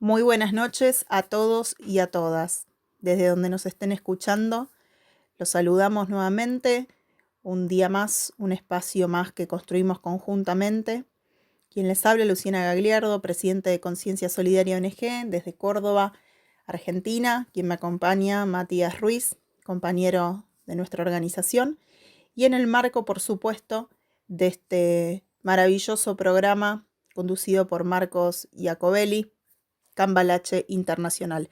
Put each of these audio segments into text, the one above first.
Muy buenas noches a todos y a todas. Desde donde nos estén escuchando, los saludamos nuevamente. Un día más, un espacio más que construimos conjuntamente. Quien les habla, Luciana Gagliardo, presidente de Conciencia Solidaria ONG, desde Córdoba, Argentina. Quien me acompaña, Matías Ruiz, compañero de nuestra organización. Y en el marco, por supuesto, de este maravilloso programa conducido por Marcos Iacobelli, Cambalache Internacional.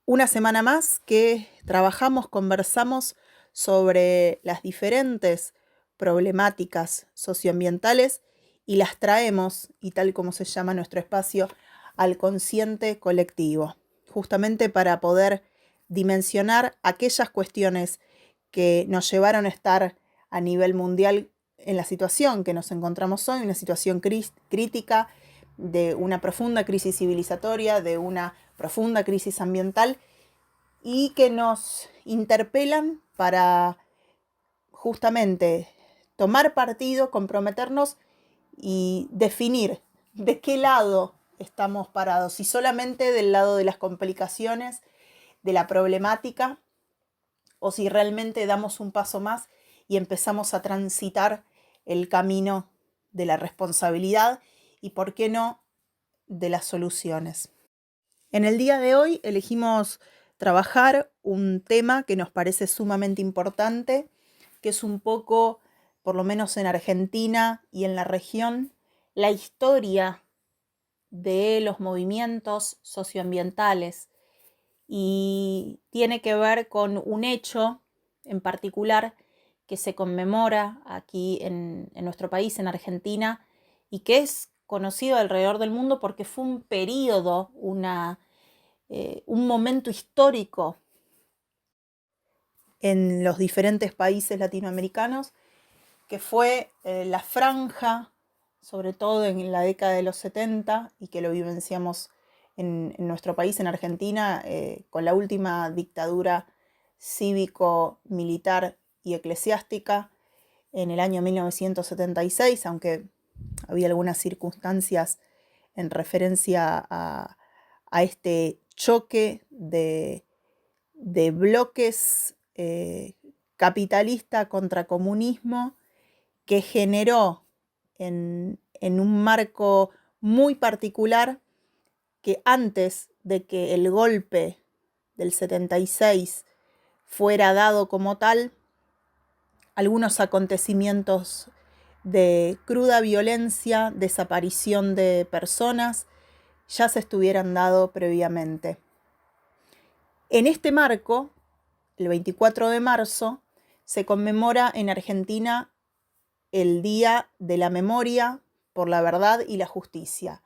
Una semana más que trabajamos, conversamos sobre las diferentes problemáticas socioambientales y las traemos, y tal como se llama nuestro espacio, al consciente colectivo, justamente para poder dimensionar aquellas cuestiones que nos llevaron a estar a nivel mundial en la situación que nos encontramos hoy, una situación crítica, de una profunda crisis civilizatoria, de una profunda crisis ambiental, y que nos interpelan para justamente tomar partido, comprometernos y definir de qué lado estamos parados, si solamente del lado de las complicaciones, de la problemática, o si realmente damos un paso más y empezamos a transitar el camino de la responsabilidad y, por qué no, de las soluciones. En el día de hoy elegimos trabajar un tema que nos parece sumamente importante, que es un poco, por lo menos en Argentina y en la región, la historia de los movimientos socioambientales, y tiene que ver con un hecho en particular que se conmemora aquí en nuestro país, en Argentina, y que es conocido alrededor del mundo porque fue un periodo, un momento histórico en los diferentes países latinoamericanos, que fue la franja, sobre todo en la década de los 70, y que lo vivenciamos en nuestro país, en Argentina, con la última dictadura cívico-militar y eclesiástica en el año 1976, aunque había algunas circunstancias en referencia a este choque de bloques capitalista contra comunismo, que generó en un marco muy particular, que antes de que el golpe del 76 fuera dado como tal, algunos acontecimientos de cruda violencia, desaparición de personas, ya se estuvieran dado previamente. En este marco, el 24 de marzo, se conmemora en Argentina el Día de la Memoria por la Verdad y la Justicia,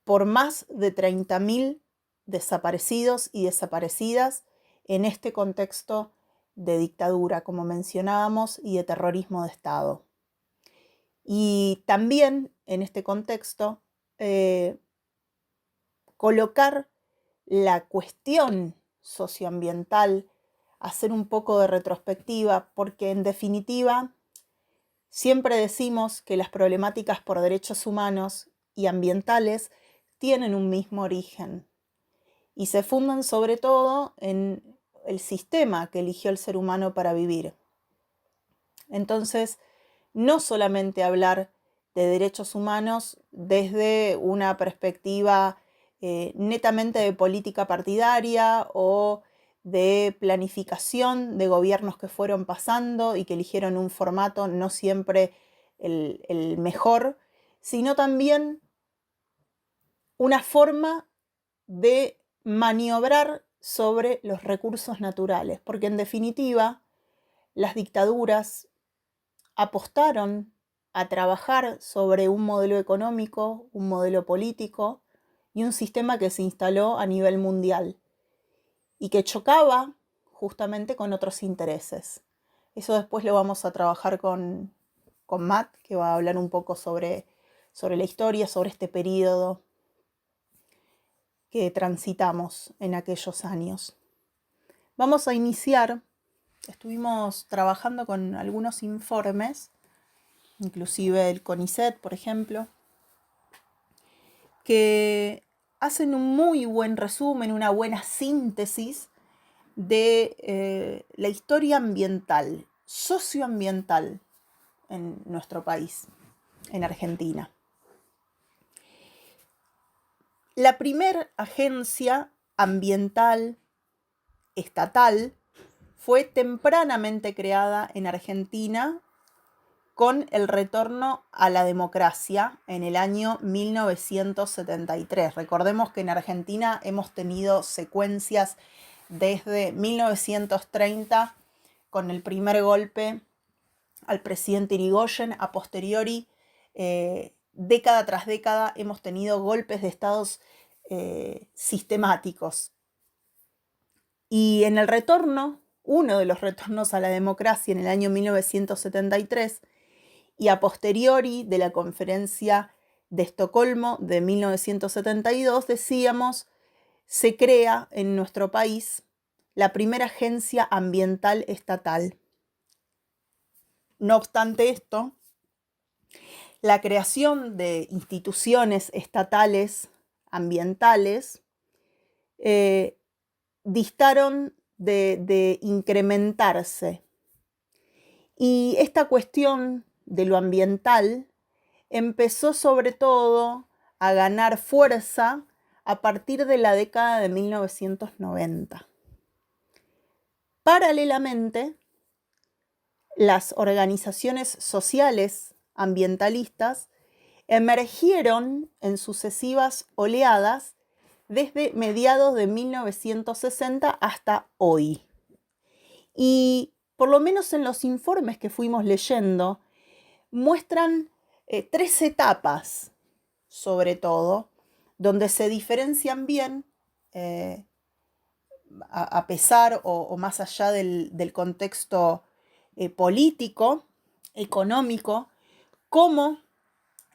por más de 30.000 desaparecidos y desaparecidas en este contexto de dictadura, como mencionábamos, y de terrorismo de Estado. Y también en este contexto, colocar la cuestión socioambiental, hacer un poco de retrospectiva, porque en definitiva siempre decimos que las problemáticas por derechos humanos y ambientales tienen un mismo origen y se fundan sobre todo en el sistema que eligió el ser humano para vivir. Entonces, no solamente hablar de derechos humanos desde una perspectiva netamente de política partidaria o de planificación de gobiernos que fueron pasando y que eligieron un formato no siempre el mejor, sino también una forma de maniobrar sobre los recursos naturales, porque en definitiva las dictaduras apostaron a trabajar sobre un modelo económico, un modelo político y un sistema que se instaló a nivel mundial y que chocaba justamente con otros intereses. Eso después lo vamos a trabajar con Matt, que va a hablar un poco sobre la historia, sobre este periodo que transitamos en aquellos años. Vamos a iniciar. Estuvimos trabajando con algunos informes, inclusive el CONICET, por ejemplo, que hacen un muy buen resumen, una buena síntesis de la historia ambiental, socioambiental en nuestro país, en Argentina. La primera agencia ambiental estatal fue tempranamente creada en Argentina con el retorno a la democracia en el año 1973. Recordemos que en Argentina hemos tenido secuencias desde 1930 con el primer golpe al presidente Irigoyen. A posteriori, década tras década, hemos tenido golpes de estados sistemáticos. Y en el retorno, uno de los retornos a la democracia en el año 1973, y a posteriori de la Conferencia de Estocolmo de 1972, decíamos, se crea en nuestro país la primera agencia ambiental estatal. No obstante esto, la creación de instituciones estatales ambientales distaron de incrementarse. Y esta cuestión de lo ambiental empezó sobre todo a ganar fuerza a partir de la década de 1990. Paralelamente, las organizaciones sociales ambientalistas emergieron en sucesivas oleadas desde mediados de 1960 hasta hoy. Y por lo menos en los informes que fuimos leyendo, muestran 3 etapas, sobre todo, donde se diferencian bien, a pesar o más allá del contexto político, económico, cómo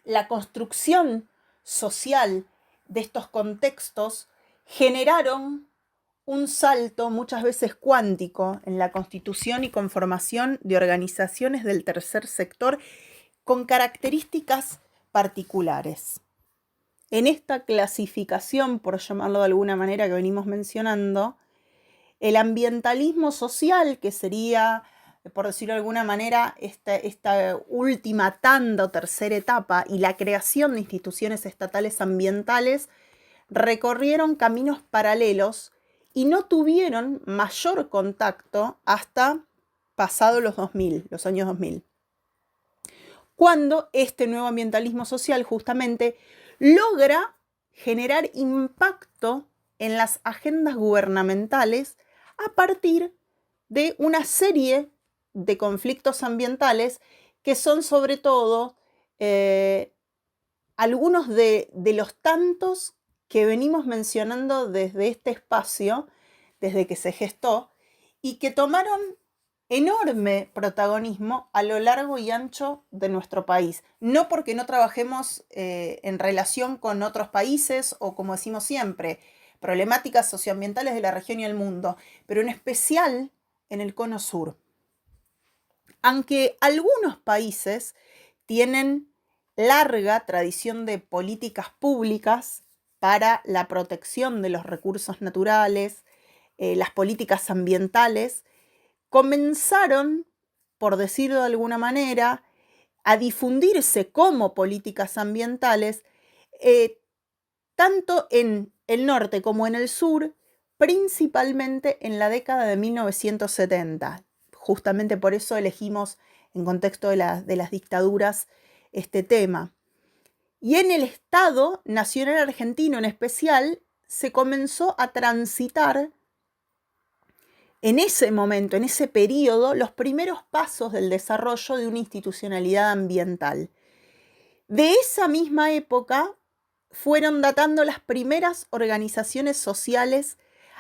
la construcción social de estos contextos generaron un salto muchas veces cuántico en la constitución y conformación de organizaciones del tercer sector con características particulares. En esta clasificación, por llamarlo de alguna manera, que venimos mencionando, el ambientalismo social, que sería, por decirlo de alguna manera, esta última tanda o tercera etapa, y la creación de instituciones estatales ambientales, recorrieron caminos paralelos y no tuvieron mayor contacto hasta pasados los años 2000. Cuando este nuevo ambientalismo social justamente logra generar impacto en las agendas gubernamentales a partir de una serie de conflictos ambientales que son sobre todo algunos de los tantos que venimos mencionando desde este espacio, desde que se gestó, y que tomaron enorme protagonismo a lo largo y ancho de nuestro país. No porque no trabajemos en relación con otros países o, como decimos siempre, problemáticas socioambientales de la región y el mundo, pero en especial en el cono sur. Aunque algunos países tienen larga tradición de políticas públicas para la protección de los recursos naturales, las políticas ambientales, comenzaron, por decirlo de alguna manera, a difundirse como políticas ambientales, tanto en el norte como en el sur, principalmente en la década de 1970. Justamente por eso elegimos, en contexto de las dictaduras, este tema. Y en el Estado Nacional Argentino en especial, se comenzó a transitar en ese momento, en ese periodo, los primeros pasos del desarrollo de una institucionalidad ambiental. De esa misma época fueron datando las primeras organizaciones sociales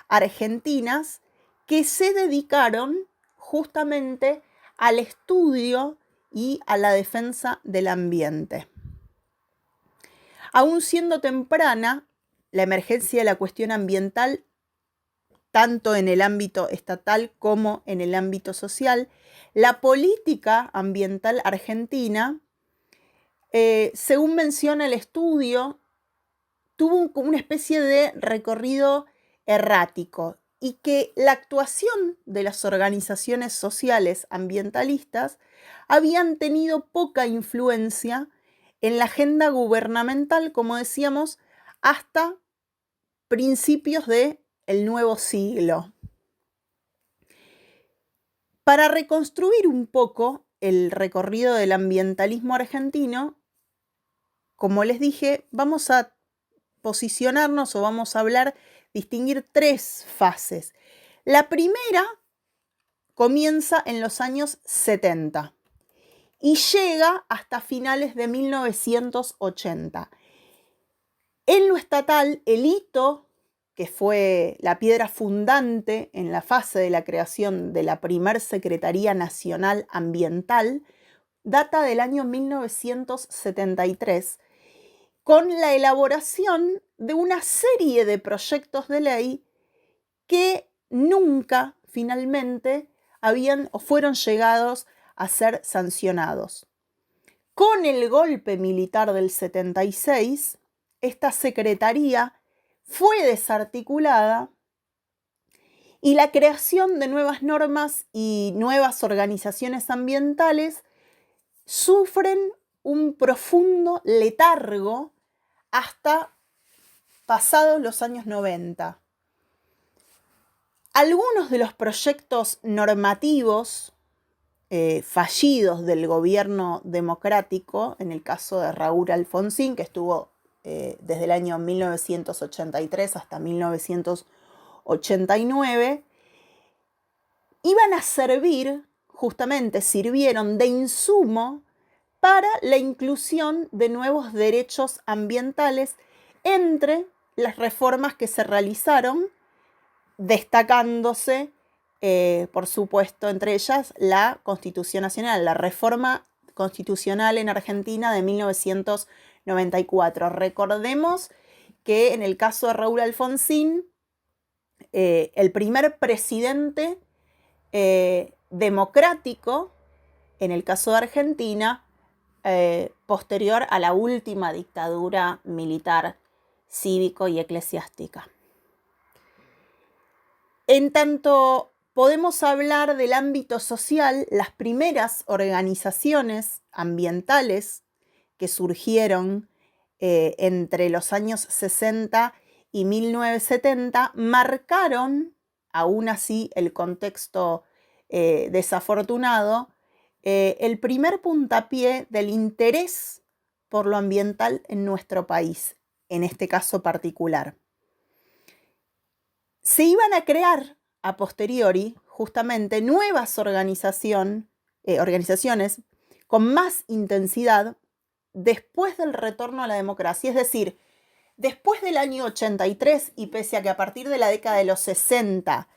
argentinas que se dedicaron justamente al estudio y a la defensa del ambiente. Aún siendo temprana, la emergencia de la cuestión ambiental, tanto en el ámbito estatal como en el ámbito social, la política ambiental argentina, según menciona el estudio tuvo como una especie de recorrido errático y que la actuación de las organizaciones sociales ambientalistas habían tenido poca influencia en la agenda gubernamental, como decíamos, hasta principios del nuevo siglo. Para reconstruir un poco el recorrido del ambientalismo argentino, como les dije, vamos a posicionarnos o vamos a distinguir tres fases. La primera comienza en los años 70 y llega hasta finales de 1980. En lo estatal, el hito, que fue la piedra fundante en la fase de la creación de la primer Secretaría Nacional Ambiental, data del año 1973, con la elaboración de una serie de proyectos de ley que nunca finalmente habían o fueron llegados a ser sancionados. Con el golpe militar del 76, esta secretaría fue desarticulada y la creación de nuevas normas y nuevas organizaciones ambientales sufren un profundo letargo hasta pasados los años 90. Algunos de los proyectos normativos fallidos del gobierno democrático, en el caso de Raúl Alfonsín, que estuvo desde el año 1983 hasta 1989, iban a sirvieron de insumo para la inclusión de nuevos derechos ambientales entre las reformas que se realizaron, destacándose, por supuesto, entre ellas la Constitución Nacional, la reforma constitucional en Argentina de 1994. Recordemos que en el caso de Raúl Alfonsín, el primer presidente democrático, en el caso de Argentina, posterior a la última dictadura militar, cívico y eclesiástica. En tanto podemos hablar del ámbito social, las primeras organizaciones ambientales que surgieron entre los años 60 y 1970 marcaron, aún así el contexto desafortunado, el primer puntapié del interés por lo ambiental en nuestro país, en este caso particular. Se iban a crear a posteriori justamente nuevas organizaciones con más intensidad después del retorno a la democracia, es decir, después del año 83 y pese a que a partir de la década de los 60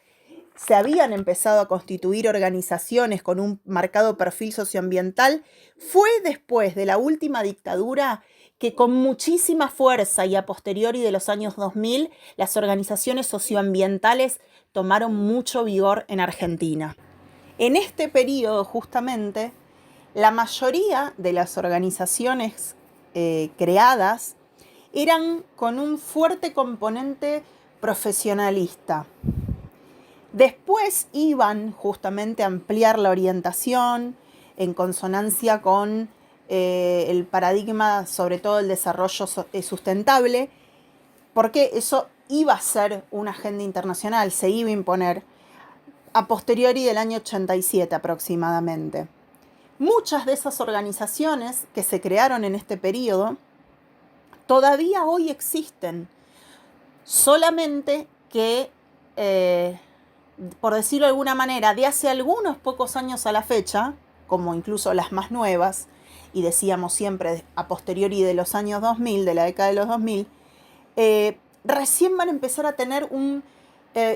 se habían empezado a constituir organizaciones con un marcado perfil socioambiental, fue después de la última dictadura que con muchísima fuerza y a posteriori de los años 2000, las organizaciones socioambientales tomaron mucho vigor en Argentina. En este periodo, justamente, la mayoría de las organizaciones creadas eran con un fuerte componente profesionalista. Después iban justamente a ampliar la orientación en consonancia con el paradigma, sobre todo el desarrollo sustentable, porque eso iba a ser una agenda internacional, se iba a imponer a posteriori del año 87 aproximadamente. Muchas de esas organizaciones que se crearon en este periodo todavía hoy existen, solamente que, por decirlo de alguna manera, de hace algunos pocos años a la fecha, como incluso las más nuevas, y decíamos siempre a posteriori de los años 2000, de la década de los 2000, recién van a empezar a tener un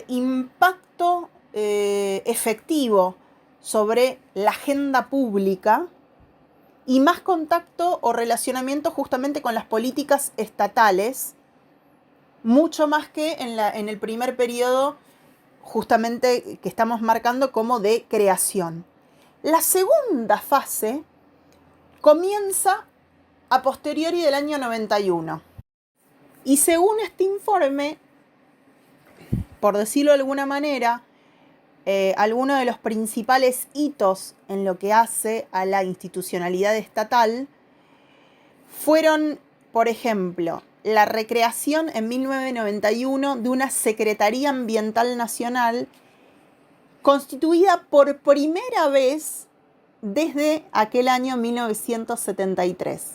impacto efectivo sobre la agenda pública y más contacto o relacionamiento justamente con las políticas estatales, mucho más que en el primer periodo justamente que estamos marcando como de creación. La segunda fase comienza a posteriori del año 91. Y según este informe, por decirlo de alguna manera, algunos de los principales hitos en lo que hace a la institucionalidad estatal fueron, por ejemplo, la recreación en 1991 de una Secretaría Ambiental Nacional constituida por primera vez desde aquel año 1973.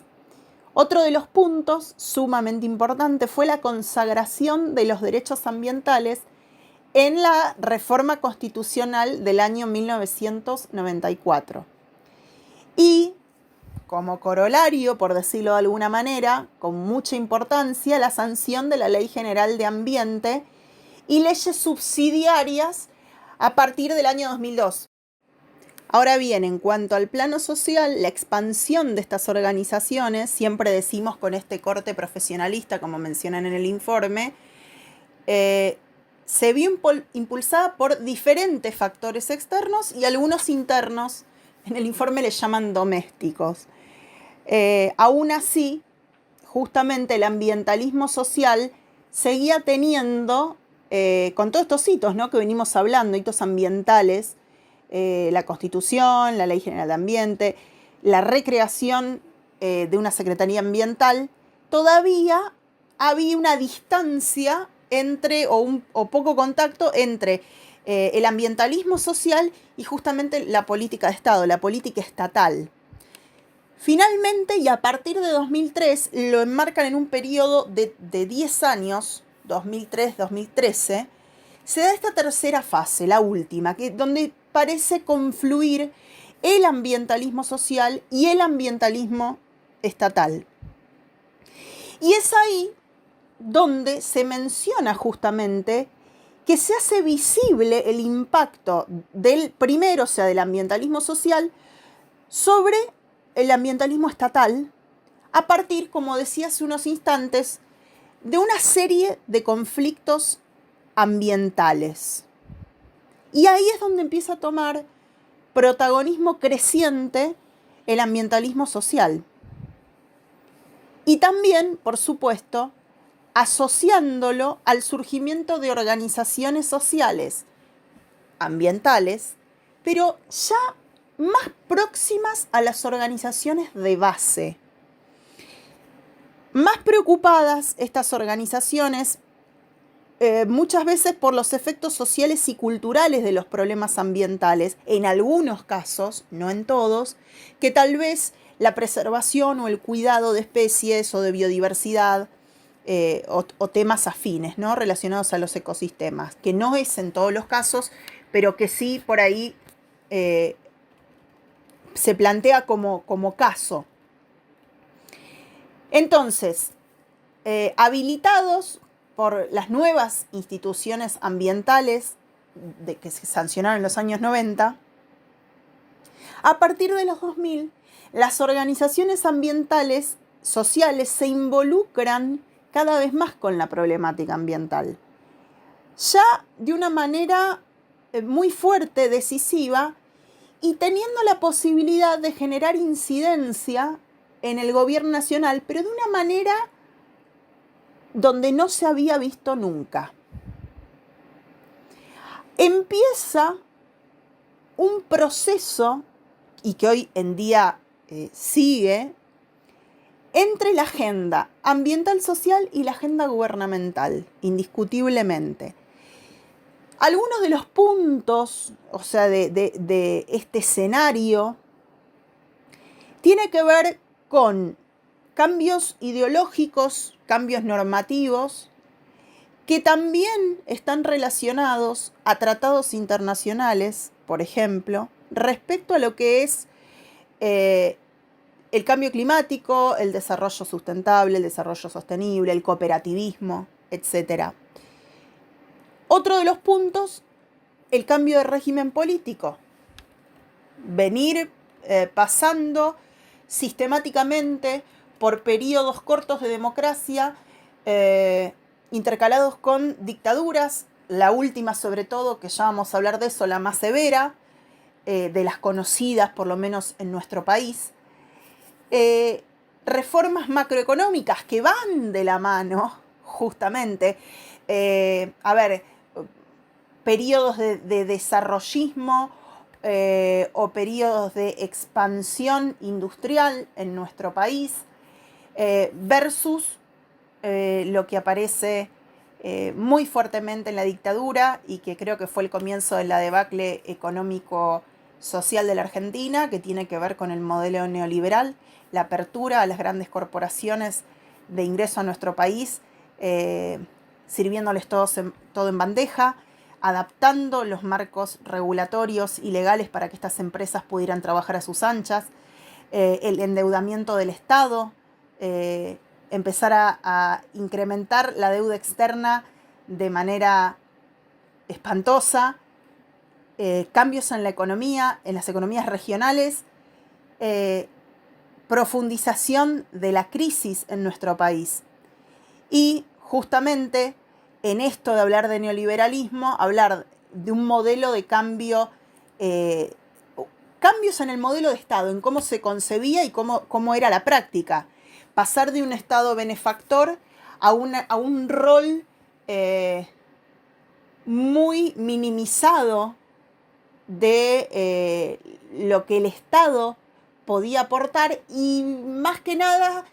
Otro de los puntos sumamente importante fue la consagración de los derechos ambientales en la reforma constitucional del año 1994. Y, como corolario, por decirlo de alguna manera, con mucha importancia, la sanción de la Ley General de Ambiente y leyes subsidiarias a partir del año 2002. Ahora bien, en cuanto al plano social, la expansión de estas organizaciones, siempre decimos con este corte profesionalista, como mencionan en el informe, se vio impulsada por diferentes factores externos y algunos internos, en el informe les llaman domésticos. Aún así, justamente el ambientalismo social seguía teniendo, con todos estos hitos, ¿no?, que venimos hablando, hitos ambientales, la Constitución, la Ley General de Ambiente, la recreación de una Secretaría Ambiental, todavía había una distancia entre, o poco contacto entre el ambientalismo social y justamente la política de Estado, la política estatal. Finalmente, y a partir de 2003, lo enmarcan en un periodo de 10 años, 2003-2013, se da esta tercera fase, la última, donde parece confluir el ambientalismo social y el ambientalismo estatal. Y es ahí donde se menciona justamente que se hace visible el impacto del primero, o sea, del ambientalismo social, sobre el ambientalismo estatal, a partir, como decía hace unos instantes, de una serie de conflictos ambientales. Y ahí es donde empieza a tomar protagonismo creciente el ambientalismo social. Y también, por supuesto, asociándolo al surgimiento de organizaciones sociales ambientales, pero ya más próximas a las organizaciones de base. Más preocupadas estas organizaciones muchas veces por los efectos sociales y culturales de los problemas ambientales, en algunos casos, no en todos, que tal vez la preservación o el cuidado de especies o de biodiversidad o temas afines, ¿no?, relacionados a los ecosistemas, que no es en todos los casos, pero que sí por ahí se plantea como caso. Entonces, habilitados por las nuevas instituciones ambientales que se sancionaron en los años 90, a partir de los 2000, las organizaciones ambientales sociales se involucran cada vez más con la problemática ambiental, ya de una manera muy fuerte, decisiva, y teniendo la posibilidad de generar incidencia en el gobierno nacional, pero de una manera donde no se había visto nunca. Empieza un proceso, y que hoy en día sigue, entre la agenda ambiental social y la agenda gubernamental, indiscutiblemente. Algunos de los puntos, o sea, de este escenario, tiene que ver con cambios ideológicos, cambios normativos, que también están relacionados a tratados internacionales, por ejemplo, respecto a lo que es el cambio climático, el desarrollo sustentable, el desarrollo sostenible, el cooperativismo, etc. Otro de los puntos, el cambio de régimen político. Venir pasando sistemáticamente por periodos cortos de democracia, intercalados con dictaduras, la última sobre todo, que ya vamos a hablar de eso, la más severa, de las conocidas por lo menos en nuestro país. Reformas macroeconómicas que van de la mano justamente. Periodos de desarrollismo o periodos de expansión industrial en nuestro país versus lo que aparece muy fuertemente en la dictadura y que creo que fue el comienzo de la debacle económico-social de la Argentina, que tiene que ver con el modelo neoliberal, la apertura a las grandes corporaciones de ingreso a nuestro país, sirviéndoles todo en bandeja, adaptando los marcos regulatorios y legales para que estas empresas pudieran trabajar a sus anchas, el endeudamiento del Estado, empezar a incrementar la deuda externa de manera espantosa, cambios en la economía, en las economías regionales, profundización de la crisis en nuestro país. Y justamente en esto de hablar de neoliberalismo, hablar de un modelo de cambio, cambios en el modelo de Estado, en cómo se concebía y cómo era la práctica. Pasar de un Estado benefactor a un rol muy minimizado de lo que el Estado podía aportar y más que nada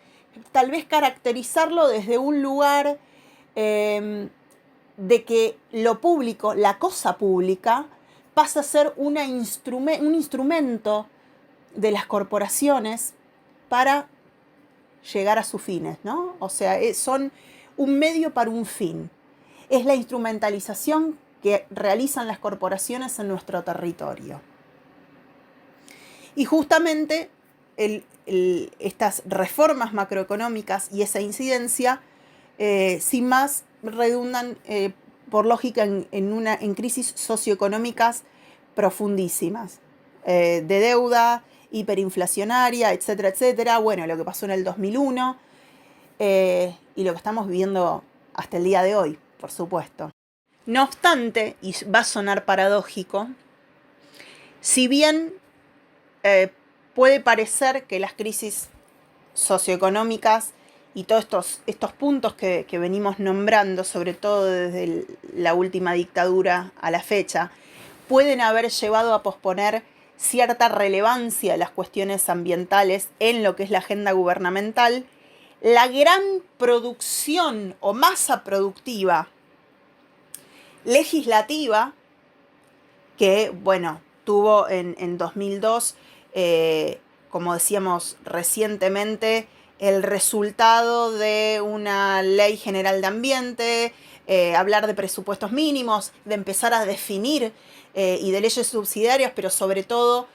tal vez caracterizarlo desde un lugar de que lo público, la cosa pública, pasa a ser un instrumento de las corporaciones para llegar a sus fines, ¿no? O sea, son un medio para un fin. Es la instrumentalización que realizan las corporaciones en nuestro territorio. Y justamente estas reformas macroeconómicas y esa incidencia, sin más, redundan por lógica en crisis socioeconómicas profundísimas, de deuda, hiperinflacionaria, etcétera, etcétera. Bueno, lo que pasó en el 2001 y lo que estamos viviendo hasta el día de hoy, por supuesto. No obstante, y va a sonar paradójico, si bien puede parecer que las crisis socioeconómicas y todos estos puntos que venimos nombrando, sobre todo desde la última dictadura a la fecha, pueden haber llevado a posponer cierta relevancia de las cuestiones ambientales en lo que es la agenda gubernamental, la gran producción o masa productiva legislativa que, bueno, tuvo en 2002, como decíamos recientemente, el resultado de una ley general de ambiente, hablar de presupuestos mínimos, de empezar a definir y de leyes subsidiarias, pero sobre todo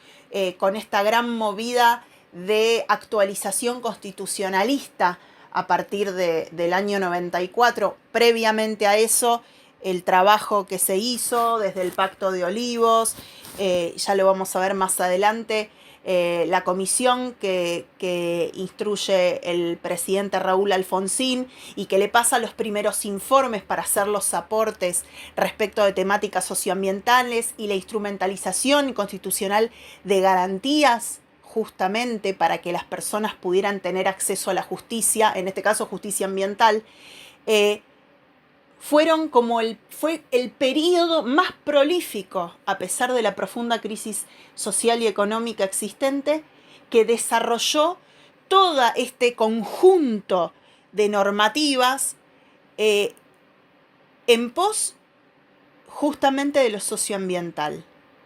con esta gran movida de actualización constitucionalista a partir del año 94. Previamente a eso, el trabajo que se hizo desde el Pacto de Olivos, ya lo vamos a ver más adelante, la comisión que instruye el presidente Raúl Alfonsín y que le pasa los primeros informes para hacer los aportes respecto de temáticas socioambientales y la instrumentalización constitucional de garantías justamente para que las personas pudieran tener acceso a la justicia, en este caso justicia ambiental, fue el periodo más prolífico, a pesar de la profunda crisis social y económica existente, que desarrolló todo este conjunto de normativas en pos justamente de lo socioambiental.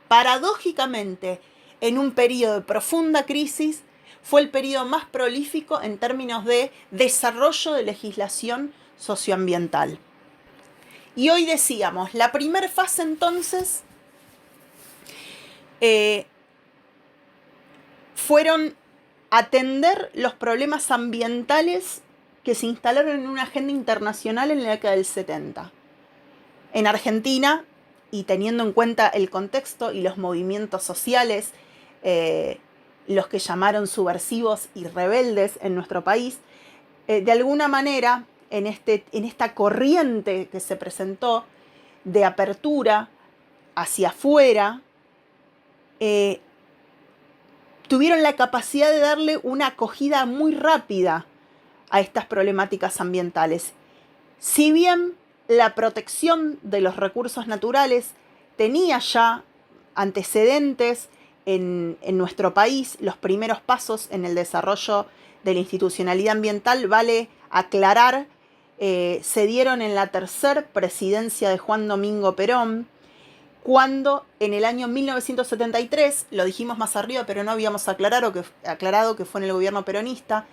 Paradójicamente, en un periodo de profunda crisis, fue el periodo más prolífico en términos de desarrollo de legislación socioambiental. Y hoy decíamos, la primera fase entonces fueron atender los problemas ambientales que se instalaron en una agenda internacional en la década del 70. En Argentina, y teniendo en cuenta el contexto y los movimientos sociales, los que llamaron subversivos y rebeldes en nuestro país, de alguna manera, en esta corriente que se presentó de apertura hacia afuera, tuvieron la capacidad de darle una acogida muy rápida a estas problemáticas ambientales Si bien la protección de los recursos naturales tenía ya antecedentes en nuestro país, los primeros pasos en el desarrollo de la institucionalidad ambiental, vale aclarar, se dieron en la tercera presidencia de Juan Domingo Perón, cuando en el año 1973, lo dijimos más arriba, pero no habíamos aclarado que fue en el gobierno peronista,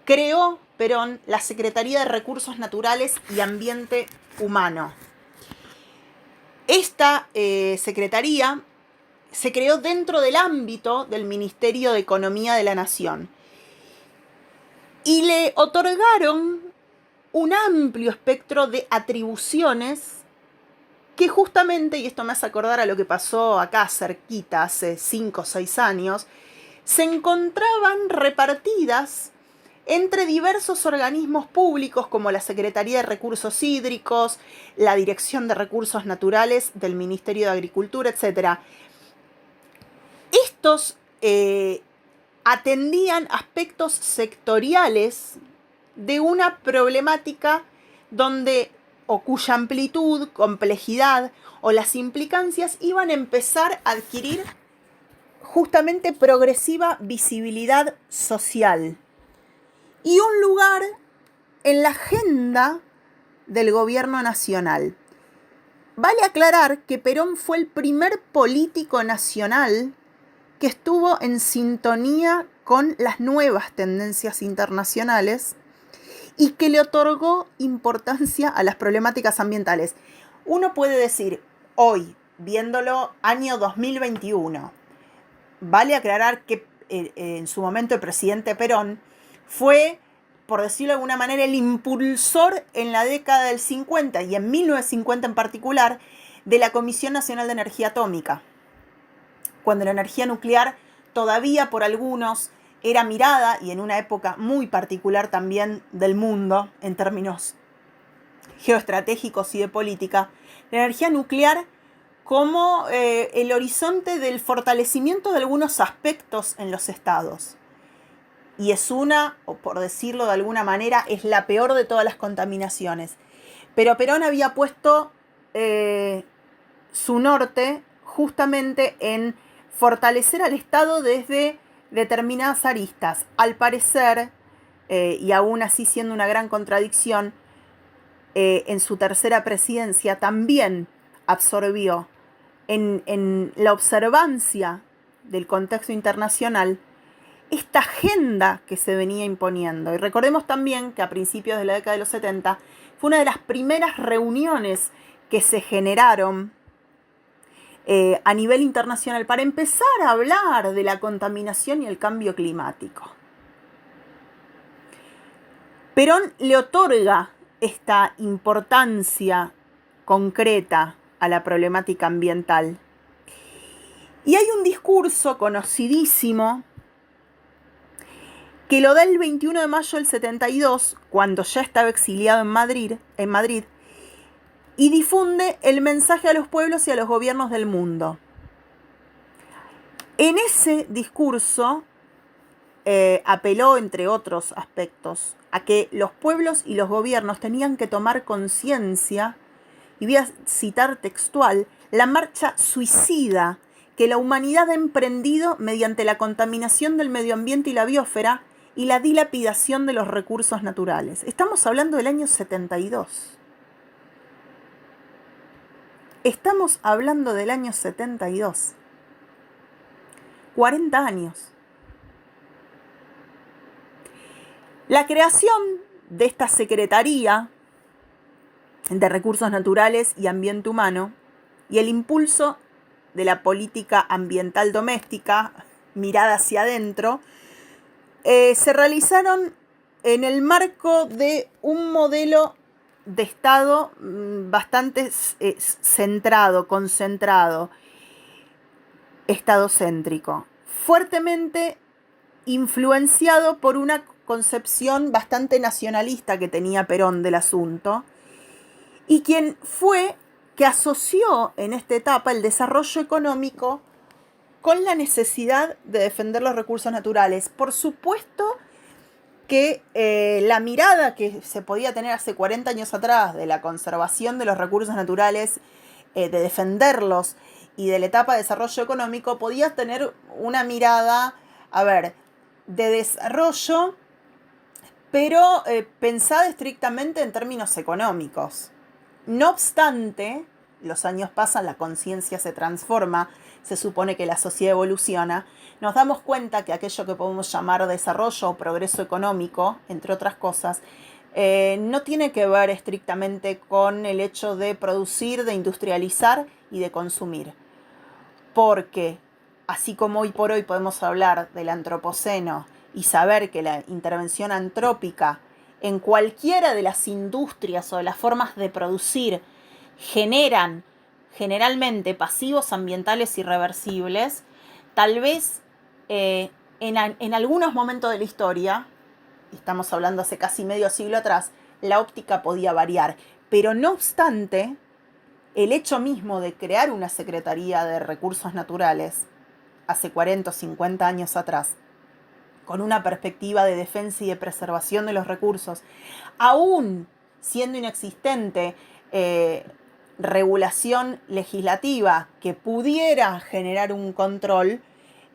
creó Perón la Secretaría de Recursos Naturales y Ambiente Humano. Esta secretaría se creó dentro del ámbito del Ministerio de Economía de la Nación y le otorgaron un amplio espectro de atribuciones que justamente, y esto me hace acordar a lo que pasó acá cerquita hace 5 o 6 años, se encontraban repartidas entre diversos organismos públicos como la Secretaría de Recursos Hídricos, la Dirección de Recursos Naturales del Ministerio de Agricultura, etc. Estos atendían aspectos sectoriales de una problemática donde o cuya amplitud, complejidad o las implicancias iban a empezar a adquirir justamente progresiva visibilidad social y un lugar en la agenda del gobierno nacional. Vale aclarar que Perón fue el primer político nacional que estuvo en sintonía con las nuevas tendencias internacionales y que le otorgó importancia a las problemáticas ambientales. Uno puede decir, hoy, viéndolo año 2021, vale aclarar que en su momento el presidente Perón fue, por decirlo de alguna manera, el impulsor en la década del 50 y en 1950 en particular de la Comisión Nacional de Energía Atómica, cuando la energía nuclear todavía por algunos era mirada, y en una época muy particular también del mundo, en términos geoestratégicos y de política, la energía nuclear como el horizonte del fortalecimiento de algunos aspectos en los estados. Y es una, o por decirlo de alguna manera, es la peor de todas las contaminaciones. Pero Perón había puesto su norte justamente en fortalecer al Estado desde determinadas aristas. Al parecer, y aún así siendo una gran contradicción, en su tercera presidencia también absorbió en la observancia del contexto internacional esta agenda que se venía imponiendo. Y recordemos también que a principios de la década de los 70 fue una de las primeras reuniones que se generaron a nivel internacional para empezar a hablar de la contaminación y el cambio climático. Perón le otorga esta importancia concreta a la problemática ambiental. Y hay un discurso conocidísimo que lo da el 21 de mayo del 72, cuando ya estaba exiliado en Madrid, y difunde el mensaje a los pueblos y a los gobiernos del mundo. En ese discurso apeló, entre otros aspectos, a que los pueblos y los gobiernos tenían que tomar conciencia, y voy a citar textual, la marcha suicida que la humanidad ha emprendido mediante la contaminación del medio ambiente y la biosfera y la dilapidación de los recursos naturales. Estamos hablando del año 72. Estamos hablando del año 72. 40 años. La creación de esta Secretaría de Recursos Naturales y Ambiente Humano y el impulso de la política ambiental doméstica, mirada hacia adentro, se realizaron en el marco de un modelo de Estado bastante centrado, concentrado, estadocéntrico, fuertemente influenciado por una concepción bastante nacionalista que tenía Perón del asunto, y quien fue que asoció en esta etapa el desarrollo económico con la necesidad de defender los recursos naturales. Por supuesto, que la mirada que se podía tener hace 40 años atrás de la conservación de los recursos naturales, de defenderlos y de la etapa de desarrollo económico, podía tener una mirada, de desarrollo, pero pensada estrictamente en términos económicos. No obstante, los años pasan, la conciencia se transforma, se supone que la sociedad evoluciona, nos damos cuenta que aquello que podemos llamar desarrollo o progreso económico, entre otras cosas, no tiene que ver estrictamente con el hecho de producir, de industrializar y de consumir. Porque, así como hoy por hoy podemos hablar del antropoceno y saber que la intervención antrópica en cualquiera de las industrias o de las formas de producir generan generalmente pasivos ambientales irreversibles, tal vez en algunos momentos de la historia, estamos hablando hace casi medio siglo atrás, la óptica podía variar. Pero no obstante, el hecho mismo de crear una Secretaría de Recursos Naturales hace 40 o 50 años atrás, con una perspectiva de defensa y de preservación de los recursos, aún siendo inexistente regulación legislativa que pudiera generar un control,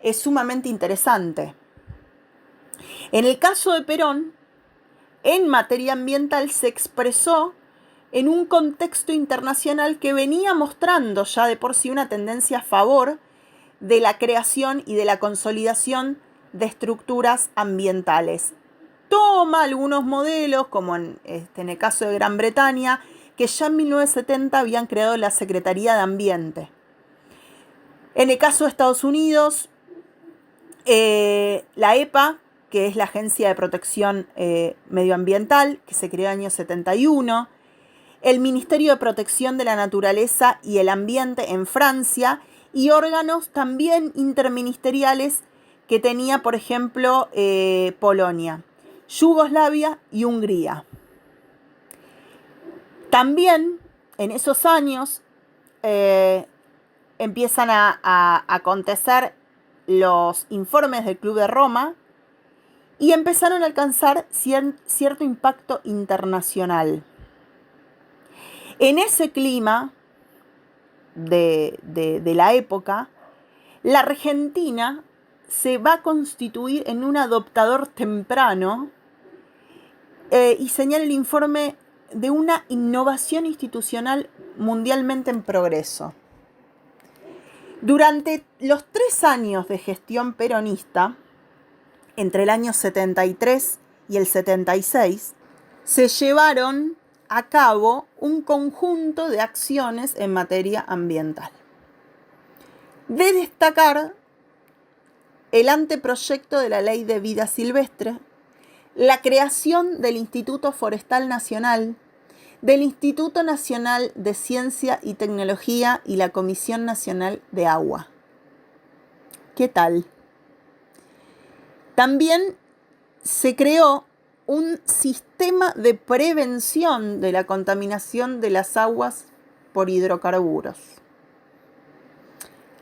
es sumamente interesante. En el caso de Perón, en materia ambiental se expresó en un contexto internacional que venía mostrando ya de por sí una tendencia a favor de la creación y de la consolidación de estructuras ambientales. Toma algunos modelos, como en el caso de Gran Bretaña, que ya en 1970 habían creado la Secretaría de Ambiente. En el caso de Estados Unidos, la EPA, que es la Agencia de Protección Medioambiental, que se creó en el año 71, el Ministerio de Protección de la Naturaleza y el Ambiente en Francia, y órganos también interministeriales que tenía, por ejemplo, Polonia, Yugoslavia y Hungría. También en esos años empiezan a acontecer los informes del Club de Roma y empezaron a alcanzar cierto impacto internacional. En ese clima de la época, la Argentina se va a constituir en un adoptador temprano y señala el informe de una innovación institucional mundialmente en progreso. Durante los 3 años de gestión peronista, entre el año 73 y el 76, se llevaron a cabo un conjunto de acciones en materia ambiental. De destacar el anteproyecto de la Ley de Vida Silvestre, la creación del Instituto Forestal Nacional, del Instituto Nacional de Ciencia y Tecnología y la Comisión Nacional de Agua. ¿Qué tal? También se creó un sistema de prevención de la contaminación de las aguas por hidrocarburos.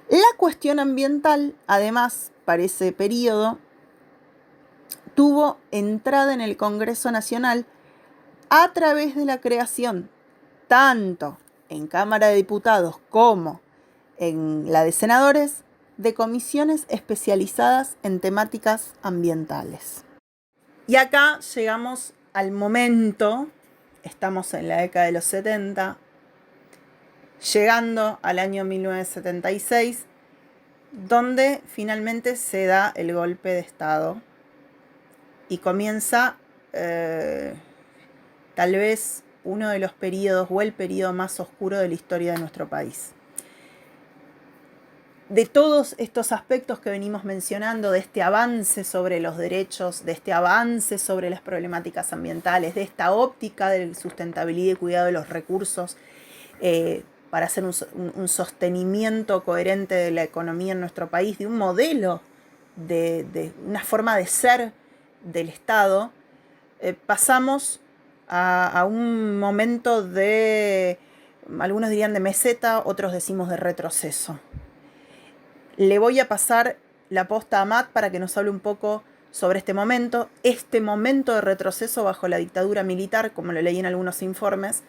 La cuestión ambiental, además, para ese periodo, tuvo entrada en el Congreso Nacional a través de la creación, tanto en Cámara de Diputados como en la de Senadores, de comisiones especializadas en temáticas ambientales. Y acá llegamos al momento, estamos en la década de los 70, llegando al año 1976, donde finalmente se da el golpe de Estado y comienza tal vez uno de los periodos o el periodo más oscuro de la historia de nuestro país. De todos estos aspectos que venimos mencionando, de este avance sobre los derechos, de este avance sobre las problemáticas ambientales, de esta óptica de sustentabilidad y cuidado de los recursos para hacer un sostenimiento coherente de la economía en nuestro país, de un modelo, de una forma de ser del Estado, pasamos a un momento de, algunos dirían de meseta, otros decimos de retroceso. Le voy a pasar la posta a Matt para que nos hable un poco sobre este momento de retroceso bajo la dictadura militar, como lo leí en algunos informes,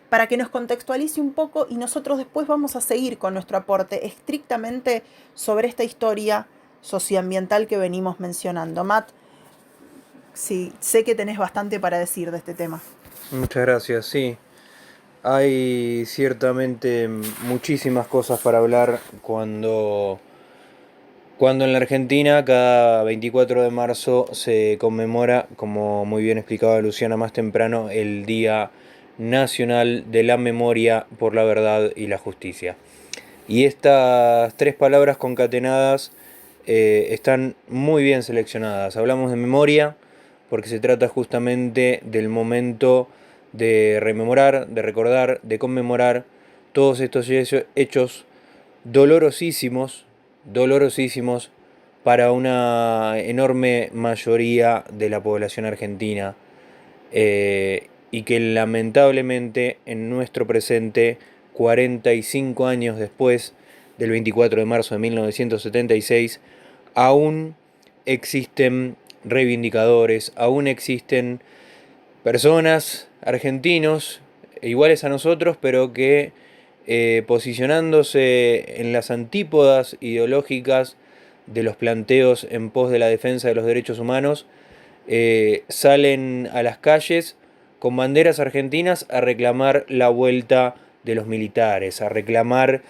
para que nos contextualice un poco y nosotros después vamos a seguir con nuestro aporte estrictamente sobre esta historia socioambiental que venimos mencionando. Matt, sí, sé que tenés bastante para decir de este tema. Muchas gracias, sí. Hay ciertamente muchísimas cosas para hablar cuando en la Argentina cada 24 de marzo se conmemora, como muy bien explicaba Luciana más temprano, el Día Nacional de la Memoria por la Verdad y la Justicia. Y estas tres palabras concatenadas están muy bien seleccionadas. Hablamos de memoria porque se trata justamente del momento de rememorar, de recordar, de conmemorar todos estos hechos dolorosísimos, dolorosísimos para una enorme mayoría de la población argentina, y que lamentablemente en nuestro presente, 45 años después del 24 de marzo de 1976, aún existen reivindicadores, aún existen personas, argentinos, iguales a nosotros, pero que posicionándose en las antípodas ideológicas de los planteos en pos de la defensa de los derechos humanos, salen a las calles con banderas argentinas a reclamar la vuelta de los militares, a reclamar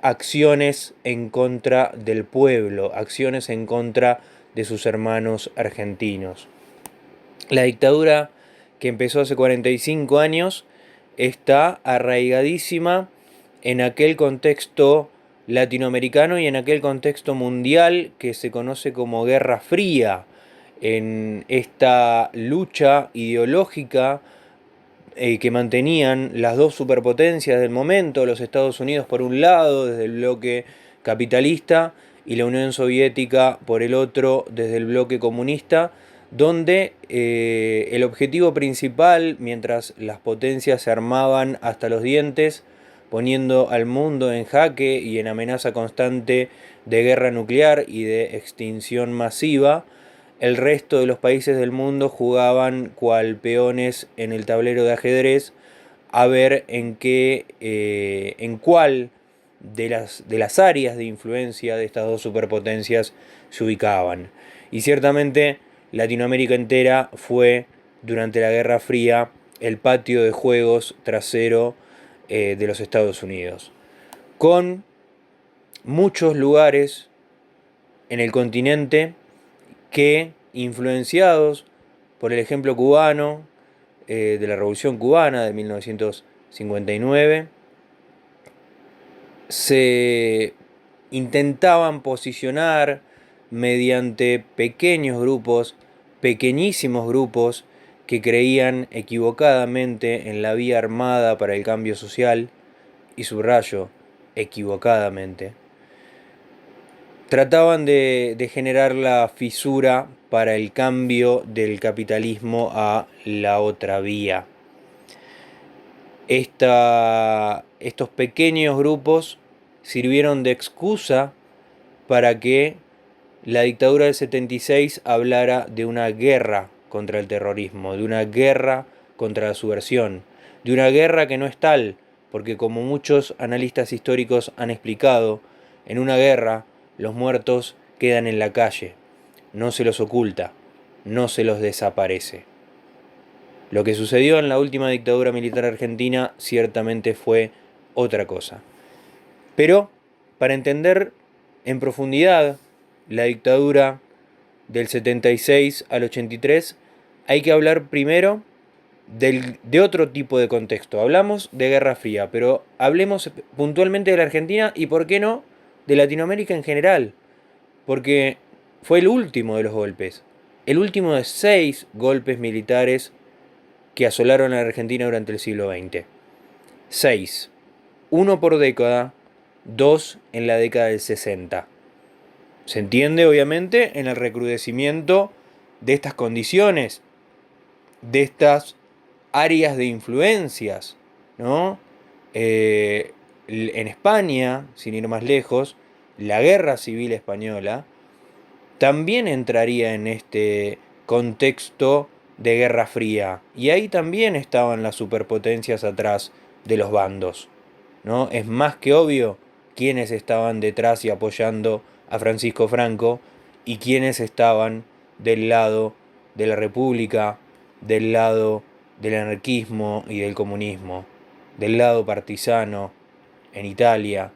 acciones en contra del pueblo, acciones en contra de sus hermanos argentinos. La dictadura que empezó hace 45 años está arraigadísima en aquel contexto latinoamericano y en aquel contexto mundial que se conoce como Guerra Fría, en esta lucha ideológica que mantenían las dos superpotencias del momento, los Estados Unidos por un lado desde el bloque capitalista y la Unión Soviética por el otro desde el bloque comunista, donde el objetivo principal, mientras las potencias se armaban hasta los dientes, poniendo al mundo en jaque y en amenaza constante de guerra nuclear y de extinción masiva, el resto de los países del mundo jugaban cual peones en el tablero de ajedrez a ver en cuál de las áreas de influencia de estas dos superpotencias se ubicaban. Y ciertamente Latinoamérica entera fue, durante la Guerra Fría, el patio de juegos trasero de los Estados Unidos, con muchos lugares en el continente que, influenciados por el ejemplo cubano, de la Revolución Cubana de 1959, se intentaban posicionar mediante pequeños grupos, pequeñísimos grupos, que creían equivocadamente en la vía armada para el cambio social, y subrayo, equivocadamente. Trataban de generar la fisura para el cambio del capitalismo a la otra vía. Estos pequeños grupos sirvieron de excusa para que la dictadura del 76 hablara de una guerra contra el terrorismo, de una guerra contra la subversión, de una guerra que no es tal, porque como muchos analistas históricos han explicado, en una guerra los muertos quedan en la calle, no se los oculta, no se los desaparece. Lo que sucedió en la última dictadura militar argentina ciertamente fue otra cosa. Pero para entender en profundidad la dictadura del 76 al 83, hay que hablar primero de otro tipo de contexto. Hablamos de Guerra Fría, pero hablemos puntualmente de la Argentina y, ¿por qué no?, de Latinoamérica en general. Porque fue el último de los golpes. El último de 6 golpes militares que asolaron a la Argentina durante el siglo XX. 6. Uno por década, 2 en la década del 60. Se entiende, obviamente, en el recrudecimiento de estas condiciones, de estas áreas de influencias, ¿no? En España, sin ir más lejos, la Guerra Civil Española también entraría en este contexto de Guerra Fría. Y ahí también estaban las superpotencias atrás de los bandos, ¿no? Es más que obvio quiénes estaban detrás y apoyando a Francisco Franco y quiénes estaban del lado de la República, del lado del anarquismo y del comunismo, del lado partisano en Italia,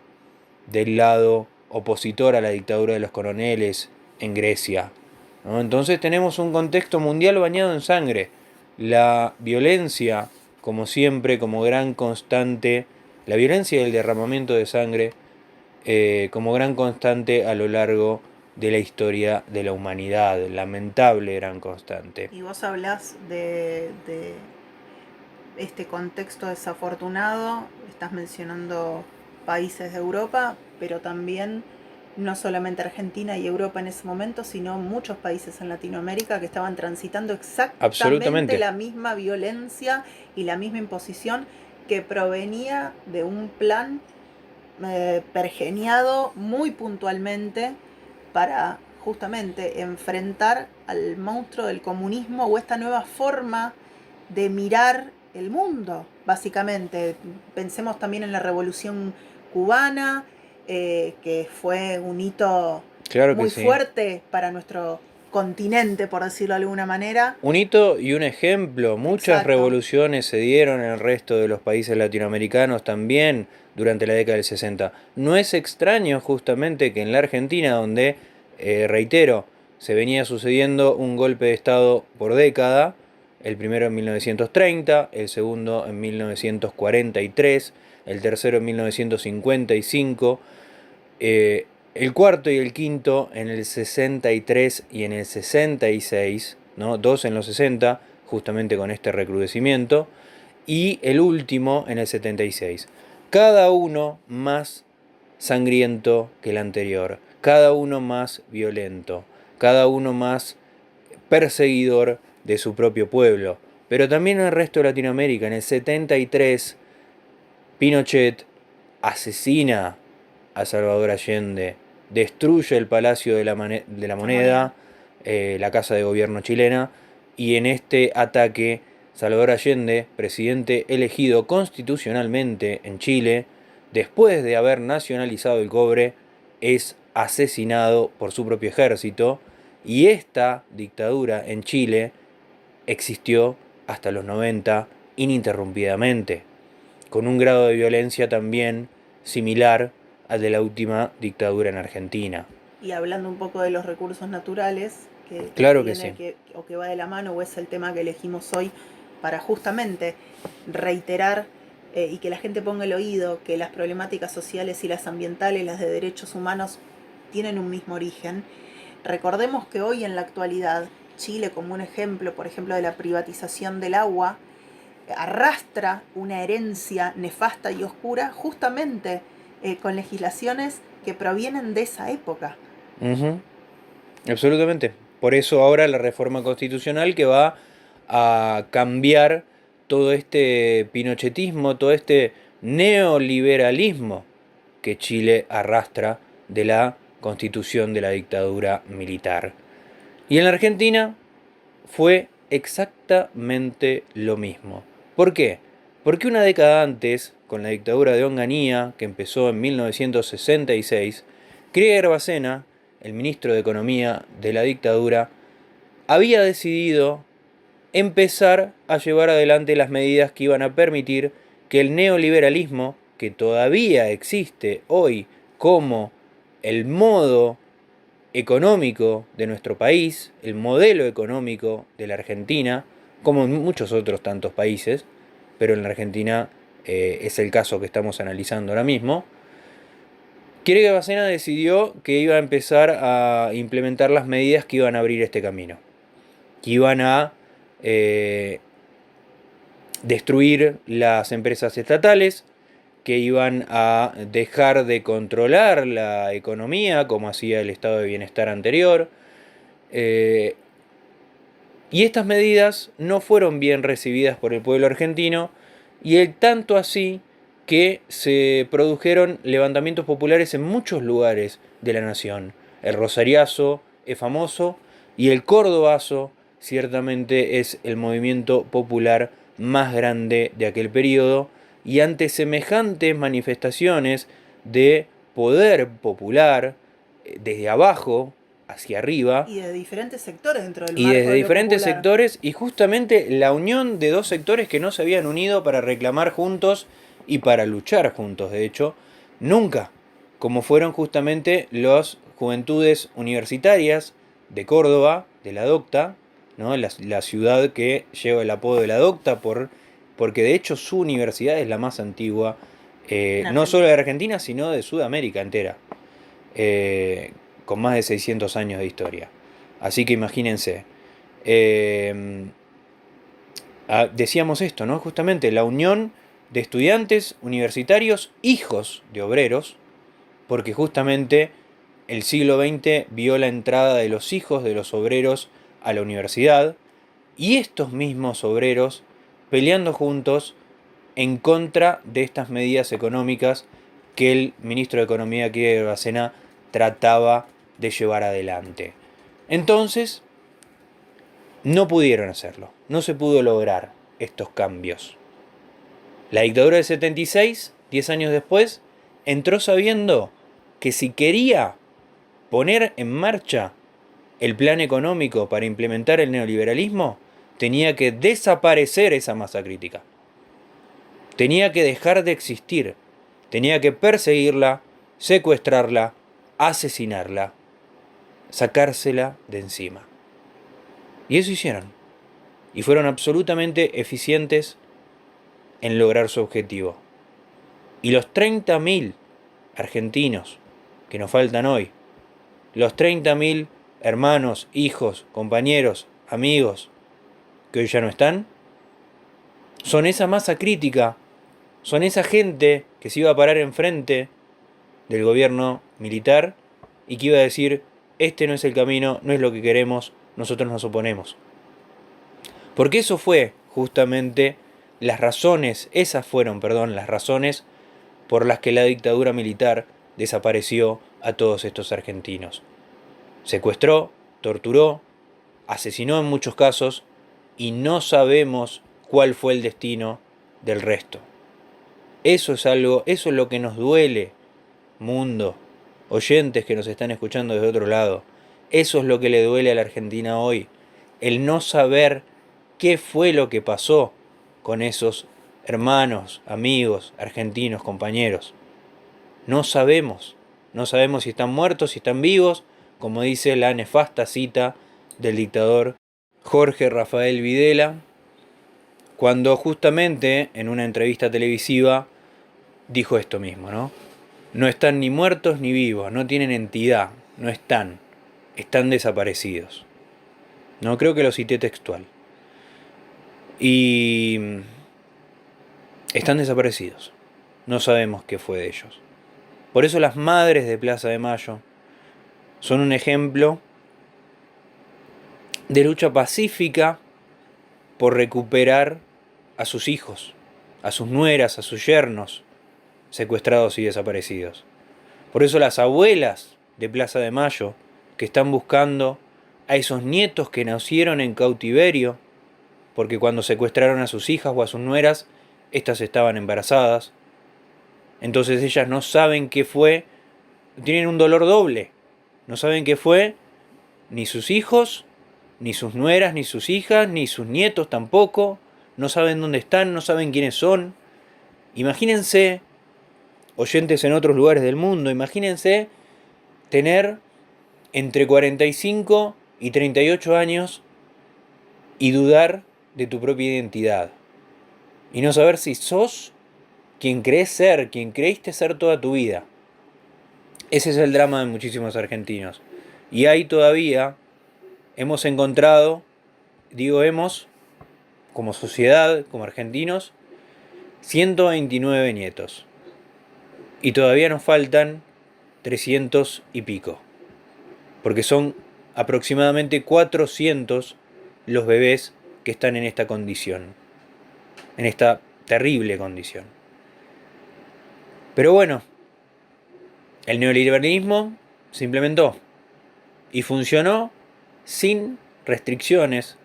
del lado opositor a la dictadura de los coroneles en Grecia, ¿no? Entonces tenemos un contexto mundial bañado en sangre. La violencia, como siempre, como gran constante, la violencia y el derramamiento de sangre como gran constante a lo largo de la historia de la humanidad, lamentable gran constante. Y vos hablás de este contexto desafortunado, estás mencionando países de Europa, pero también no solamente Argentina y Europa en ese momento, sino muchos países en Latinoamérica que estaban transitando exactamente la misma violencia y la misma imposición que provenía de un plan pergeniado muy puntualmente para justamente enfrentar al monstruo del comunismo o esta nueva forma de mirar el mundo, básicamente. Pensemos también en la Revolución Cubana, que fue un hito muy fuerte para nuestro continente, por decirlo de alguna manera. Un hito y un ejemplo. Muchas revoluciones se dieron en el resto de los países latinoamericanos también durante la década del 60. No es extraño justamente que en la Argentina, donde, reitero, se venía sucediendo un golpe de Estado por década, el primero en 1930, el segundo en 1943, el tercero en 1955, el cuarto y el quinto en el 63 y en el 66, ¿no? Dos en los 60, justamente con este recrudecimiento, y el último en el 76. Cada uno más sangriento que el anterior, cada uno más violento, cada uno más perseguidor de su propio pueblo. Pero también en el resto de Latinoamérica, en el 73, Pinochet asesina a Salvador Allende, destruye el Palacio de la Moneda, la Casa de Gobierno chilena, y en este ataque Salvador Allende, presidente elegido constitucionalmente en Chile, después de haber nacionalizado el cobre, es asesinado por su propio ejército, y esta dictadura en Chile existió hasta los 90 ininterrumpidamente, con un grado de violencia también similar al de la última dictadura en Argentina. Y hablando un poco de los recursos naturales, claro que sí. o que va de la mano, o es el tema que elegimos hoy para justamente reiterar y que la gente ponga el oído que las problemáticas sociales y las ambientales, las de derechos humanos, tienen un mismo origen. Recordemos que hoy en la actualidad, Chile, como un ejemplo, por ejemplo, de la privatización del agua, arrastra una herencia nefasta y oscura justamente con legislaciones que provienen de esa época. Absolutamente. Por eso ahora la reforma constitucional que va a cambiar todo este pinochetismo, todo este neoliberalismo que Chile arrastra de la constitución de la dictadura militar. Y en la Argentina fue exactamente lo mismo. ¿Por qué? Porque una década antes, con la dictadura de Onganía, que empezó en 1966, Krieger Bacena, el ministro de Economía de la dictadura, había decidido empezar a llevar adelante las medidas que iban a permitir que el neoliberalismo, que todavía existe hoy como el modo económico de nuestro país, el modelo económico de la Argentina, como en muchos otros tantos países, pero en la Argentina es el caso que estamos analizando ahora mismo, Krieger Bacena decidió que iba a empezar a implementar las medidas que iban a abrir este camino, que iban a destruir las empresas estatales, que iban a dejar de controlar la economía como hacía el estado de bienestar anterior. Y estas medidas no fueron bien recibidas por el pueblo argentino, y el tanto así que se produjeron levantamientos populares en muchos lugares de la nación. El Rosariazo es famoso y el cordobazo ciertamente es el movimiento popular más grande de aquel periodo, y ante semejantes manifestaciones de poder popular desde abajo hacia arriba Y de diferentes sectores dentro del y marco desde de lo diferentes popular. sectores, y justamente la unión de dos sectores que no se habían unido para reclamar juntos y para luchar juntos, de hecho, nunca, como fueron justamente las juventudes universitarias de Córdoba, de la Docta, ¿no? La ciudad que lleva el apodo de la Docta porque de hecho su universidad es la más antigua, no solo de Argentina, sino de Sudamérica entera, con más de 600 años de historia. Así que imagínense. Eh, Decíamos esto, ¿no? Justamente la unión de estudiantes universitarios, hijos de obreros, porque justamente el siglo XX vio la entrada de los hijos de los obreros a la universidad, y estos mismos obreros peleando juntos en contra de estas medidas económicas que el ministro de Economía, aquí de Bárcena, trataba de llevar adelante. Entonces, no pudieron hacerlo, no se pudo lograr estos cambios. La dictadura del 76, 10 años después, entró sabiendo que si quería poner en marcha el plan económico para implementar el neoliberalismo, tenía que desaparecer esa masa crítica. Tenía que dejar de existir. Tenía que perseguirla, secuestrarla, asesinarla, sacársela de encima. Y eso hicieron. Y fueron absolutamente eficientes en lograr su objetivo. Y los 30.000 argentinos que nos faltan hoy, los 30.000 hermanos, hijos, compañeros, amigos que hoy ya no están, son esa masa crítica, son esa gente que se iba a parar enfrente del gobierno militar y que iba a decir: este no es el camino, no es lo que queremos, nosotros nos oponemos. Porque eso fue justamente esas fueron, las razones por las que la dictadura militar desapareció a todos estos argentinos. Secuestró, torturó, asesinó en muchos casos, y no sabemos cuál fue el destino del resto. Eso es lo que nos duele, mundo, oyentes que nos están escuchando desde otro lado. Eso es lo que le duele a la Argentina hoy, el no saber qué fue lo que pasó con esos hermanos, amigos, argentinos, compañeros. No sabemos si están muertos, si están vivos, como dice la nefasta cita del dictador Jorge Rafael Videla, cuando justamente en una entrevista televisiva dijo esto mismo, ¿no? No están ni muertos ni vivos, no tienen entidad, no están desaparecidos. No, creo que lo cité textual. Y están desaparecidos. No sabemos qué fue de ellos. Por eso las madres de Plaza de Mayo son un ejemplo de lucha pacífica por recuperar a sus hijos, a sus nueras, a sus yernos secuestrados y desaparecidos. Por eso las abuelas de Plaza de Mayo, que están buscando a esos nietos que nacieron en cautiverio, porque cuando secuestraron a sus hijas o a sus nueras, éstas estaban embarazadas. Entonces ellas no saben qué fue, tienen un dolor doble. No saben qué fue ni sus hijos, ni sus nueras, ni sus hijas, ni sus nietos tampoco. No saben dónde están, no saben quiénes son. Imagínense, oyentes en otros lugares del mundo, imagínense tener entre 45 y 38 años y dudar de tu propia identidad. Y no saber si sos quien crees ser, quien creíste ser toda tu vida. Ese es el drama de muchísimos argentinos. Y ahí todavía hemos encontrado, digo hemos, como sociedad, como argentinos, 129 nietos. Y todavía nos faltan 300 y pico. Porque son aproximadamente 400 los bebés que están en esta condición. En esta terrible condición. Pero bueno, el neoliberalismo se implementó. Y funcionó sin restricciones,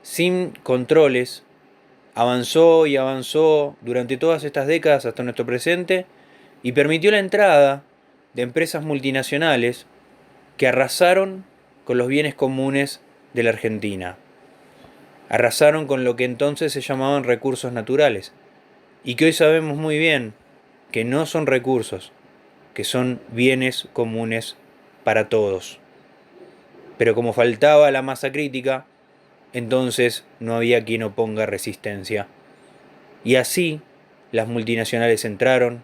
sin controles. Avanzó y avanzó durante todas estas décadas hasta nuestro presente y permitió la entrada de empresas multinacionales que arrasaron con los bienes comunes de la Argentina. Arrasaron con lo que entonces se llamaban recursos naturales y que hoy sabemos muy bien que no son recursos, que son bienes comunes para todos. Pero como faltaba la masa crítica, entonces no había quien oponga resistencia. Y así las multinacionales entraron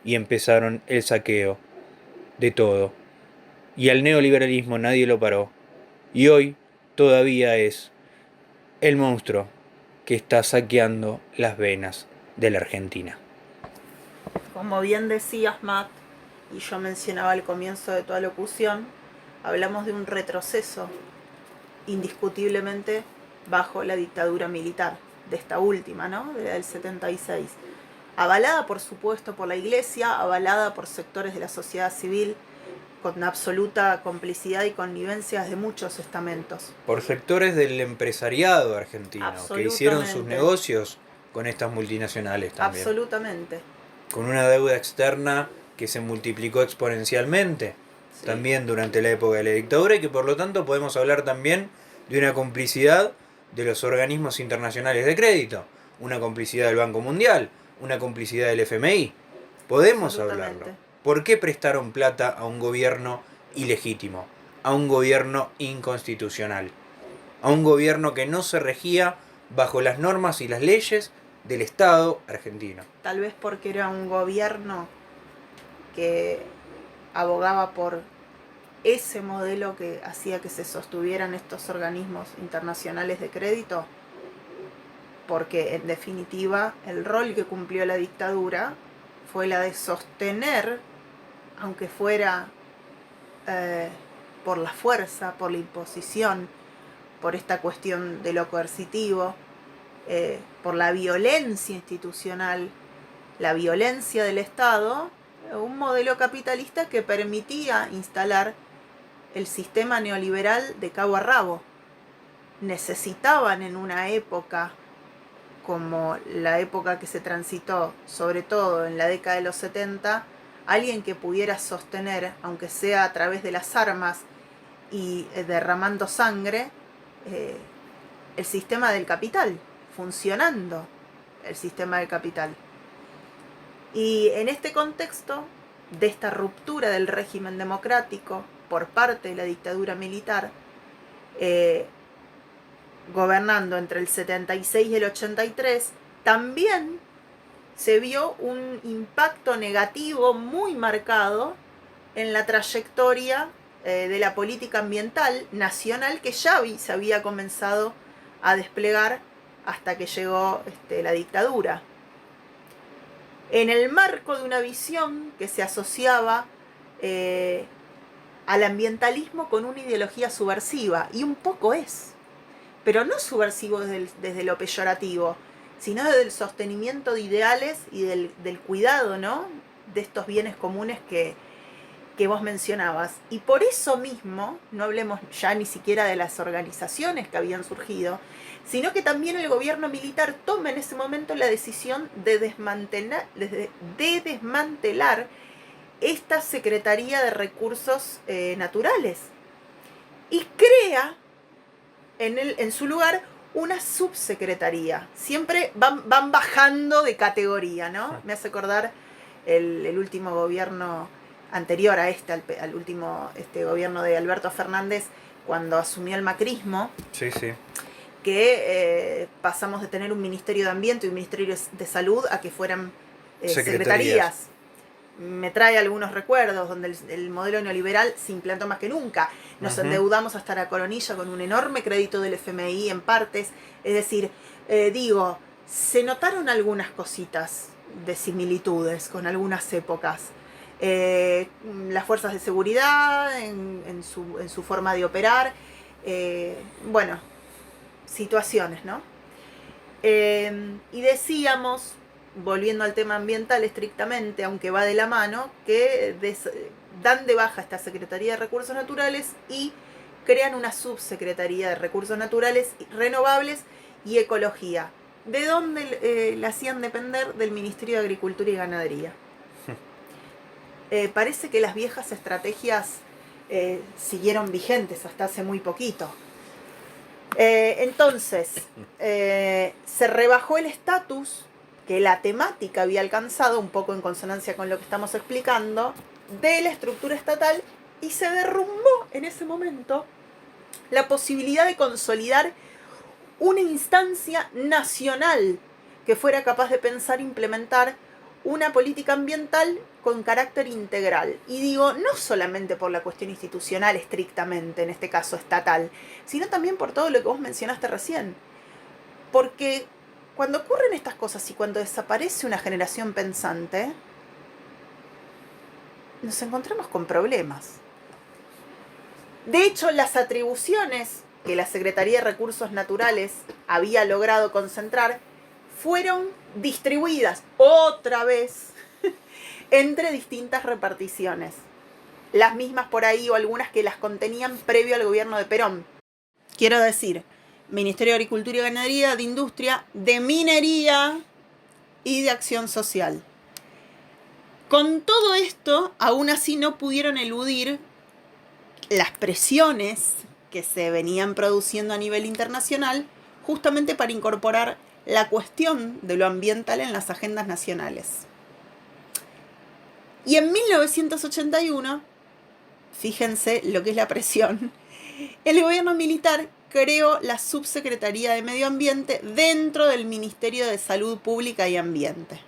y empezaron el saqueo de todo. Y al neoliberalismo nadie lo paró. Y hoy todavía es el monstruo que está saqueando las venas de la Argentina. Como bien decías, Matt, y yo mencionaba al comienzo de toda locución, hablamos de un retroceso indiscutiblemente bajo la dictadura militar, de esta última, ¿no? De la del 76. Avalada, por supuesto, por la Iglesia, avalada por sectores de la sociedad civil, con absoluta complicidad y connivencia de muchos estamentos. Por sectores del empresariado argentino, que hicieron sus negocios con estas multinacionales también. Absolutamente. Con una deuda externa que se multiplicó exponencialmente, sí, también durante la época de la dictadura, y que por lo tanto podemos hablar también de una complicidad de los organismos internacionales de crédito, una complicidad del Banco Mundial, una complicidad del FMI. Podemos hablarlo. ¿Por qué prestaron plata a un gobierno ilegítimo, a un gobierno inconstitucional, a un gobierno que no se regía bajo las normas y las leyes del Estado argentino? Tal vez porque era un gobierno que abogaba por ese modelo que hacía que se sostuvieran estos organismos internacionales de crédito, porque en definitiva el rol que cumplió la dictadura fue la de sostener, aunque fuera por la fuerza, por la imposición, por esta cuestión de lo coercitivo, por la violencia institucional, la violencia del Estado, un modelo capitalista que permitía instalar el sistema neoliberal de cabo a rabo. Necesitaban en una época como la época que se transitó, sobre todo en la década de los 70, alguien que pudiera sostener, aunque sea a través de las armas y derramando sangre, el sistema del capital, funcionando el sistema del capital. Y en este contexto de esta ruptura del régimen democrático por parte de la dictadura militar, gobernando entre el 76 y el 83, también se vio un impacto negativo muy marcado en la trayectoria de la política ambiental nacional que ya se había comenzado a desplegar hasta que llegó la dictadura. En el marco de una visión que se asociaba al ambientalismo con una ideología subversiva, y un poco es, pero no subversivo desde lo peyorativo, sino desde el sostenimiento de ideales y del cuidado, ¿no?, de estos bienes comunes que vos mencionabas. Y por eso mismo, no hablemos ya ni siquiera de las organizaciones que habían surgido, sino que también el gobierno militar toma en ese momento la decisión de desmantelar esta Secretaría de Recursos Naturales y crea en su lugar una subsecretaría. Siempre van bajando de categoría, ¿no? Me hace acordar el último gobierno anterior a al último gobierno de Alberto Fernández, cuando asumió el macrismo. Sí, sí. Que pasamos de tener un Ministerio de Ambiente y un Ministerio de Salud a que fueran secretarías. Me trae algunos recuerdos donde el modelo neoliberal se implantó más que nunca. Nos endeudamos hasta la coronilla con un enorme crédito del FMI en partes. Es decir, se notaron algunas cositas de similitudes con algunas épocas. Las fuerzas de seguridad en su forma de operar. Situaciones, ¿no? Y decíamos, volviendo al tema ambiental estrictamente, aunque va de la mano, que dan de baja esta Secretaría de Recursos Naturales y crean una subsecretaría de Recursos Naturales, Renovables y Ecología. ¿De dónde la hacían depender? Del Ministerio de Agricultura y Ganadería. Parece que las viejas estrategias siguieron vigentes hasta hace muy poquito. Entonces, se rebajó el estatus que la temática había alcanzado, un poco en consonancia con lo que estamos explicando, de la estructura estatal, y se derrumbó en ese momento la posibilidad de consolidar una instancia nacional que fuera capaz de pensar e implementar una política ambiental con carácter integral. Y digo, no solamente por la cuestión institucional estrictamente, en este caso estatal, sino también por todo lo que vos mencionaste recién. Porque cuando ocurren estas cosas y cuando desaparece una generación pensante, nos encontramos con problemas. De hecho, las atribuciones que la Secretaría de Recursos Naturales había logrado concentrar fueron distribuidas otra vez entre distintas reparticiones. Las mismas por ahí o algunas que las contenían previo al gobierno de Perón. Quiero decir, Ministerio de Agricultura y Ganadería, de Industria, de Minería y de Acción Social. Con todo esto, aún así no pudieron eludir las presiones que se venían produciendo a nivel internacional justamente para incorporar la cuestión de lo ambiental en las agendas nacionales. Y en 1981, fíjense lo que es la presión, el gobierno militar creó la Subsecretaría de Medio Ambiente dentro del Ministerio de Salud Pública y Ambiente.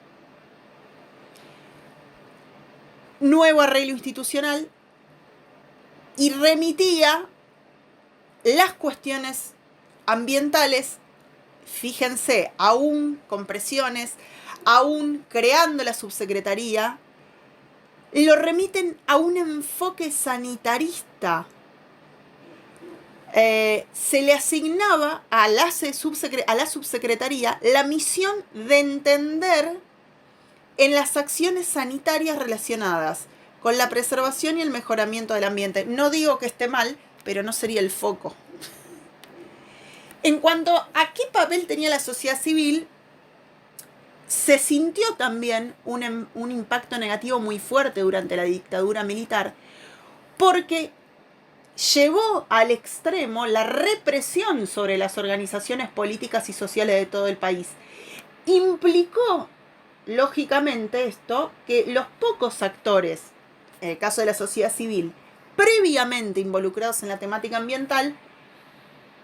Nuevo arreglo institucional y remitía las cuestiones ambientales, fíjense, aún con presiones, aún creando la subsecretaría, lo remiten a un enfoque sanitarista. Se le asignaba a la subsecretaría la misión de entender en las acciones sanitarias relacionadas con la preservación y el mejoramiento del ambiente. No digo que esté mal, pero no sería el foco. En cuanto a qué papel tenía la sociedad civil, se sintió también un impacto negativo muy fuerte durante la dictadura militar, porque llevó al extremo la represión sobre las organizaciones políticas y sociales de todo el país. Implicó, lógicamente, esto, que los pocos actores, en el caso de la sociedad civil, previamente involucrados en la temática ambiental,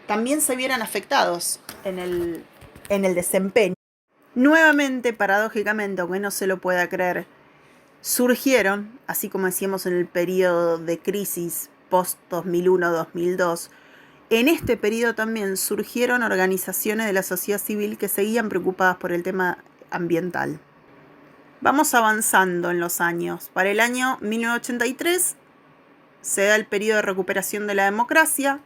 también se vieran afectados en el desempeño. Nuevamente, paradójicamente, aunque no se lo pueda creer, surgieron, así como decíamos en el periodo de crisis post-2001-2002, en este periodo también surgieron organizaciones de la sociedad civil que seguían preocupadas por el tema ambiental. Vamos avanzando en los años. Para el año 1983 se da el periodo de recuperación de la democracia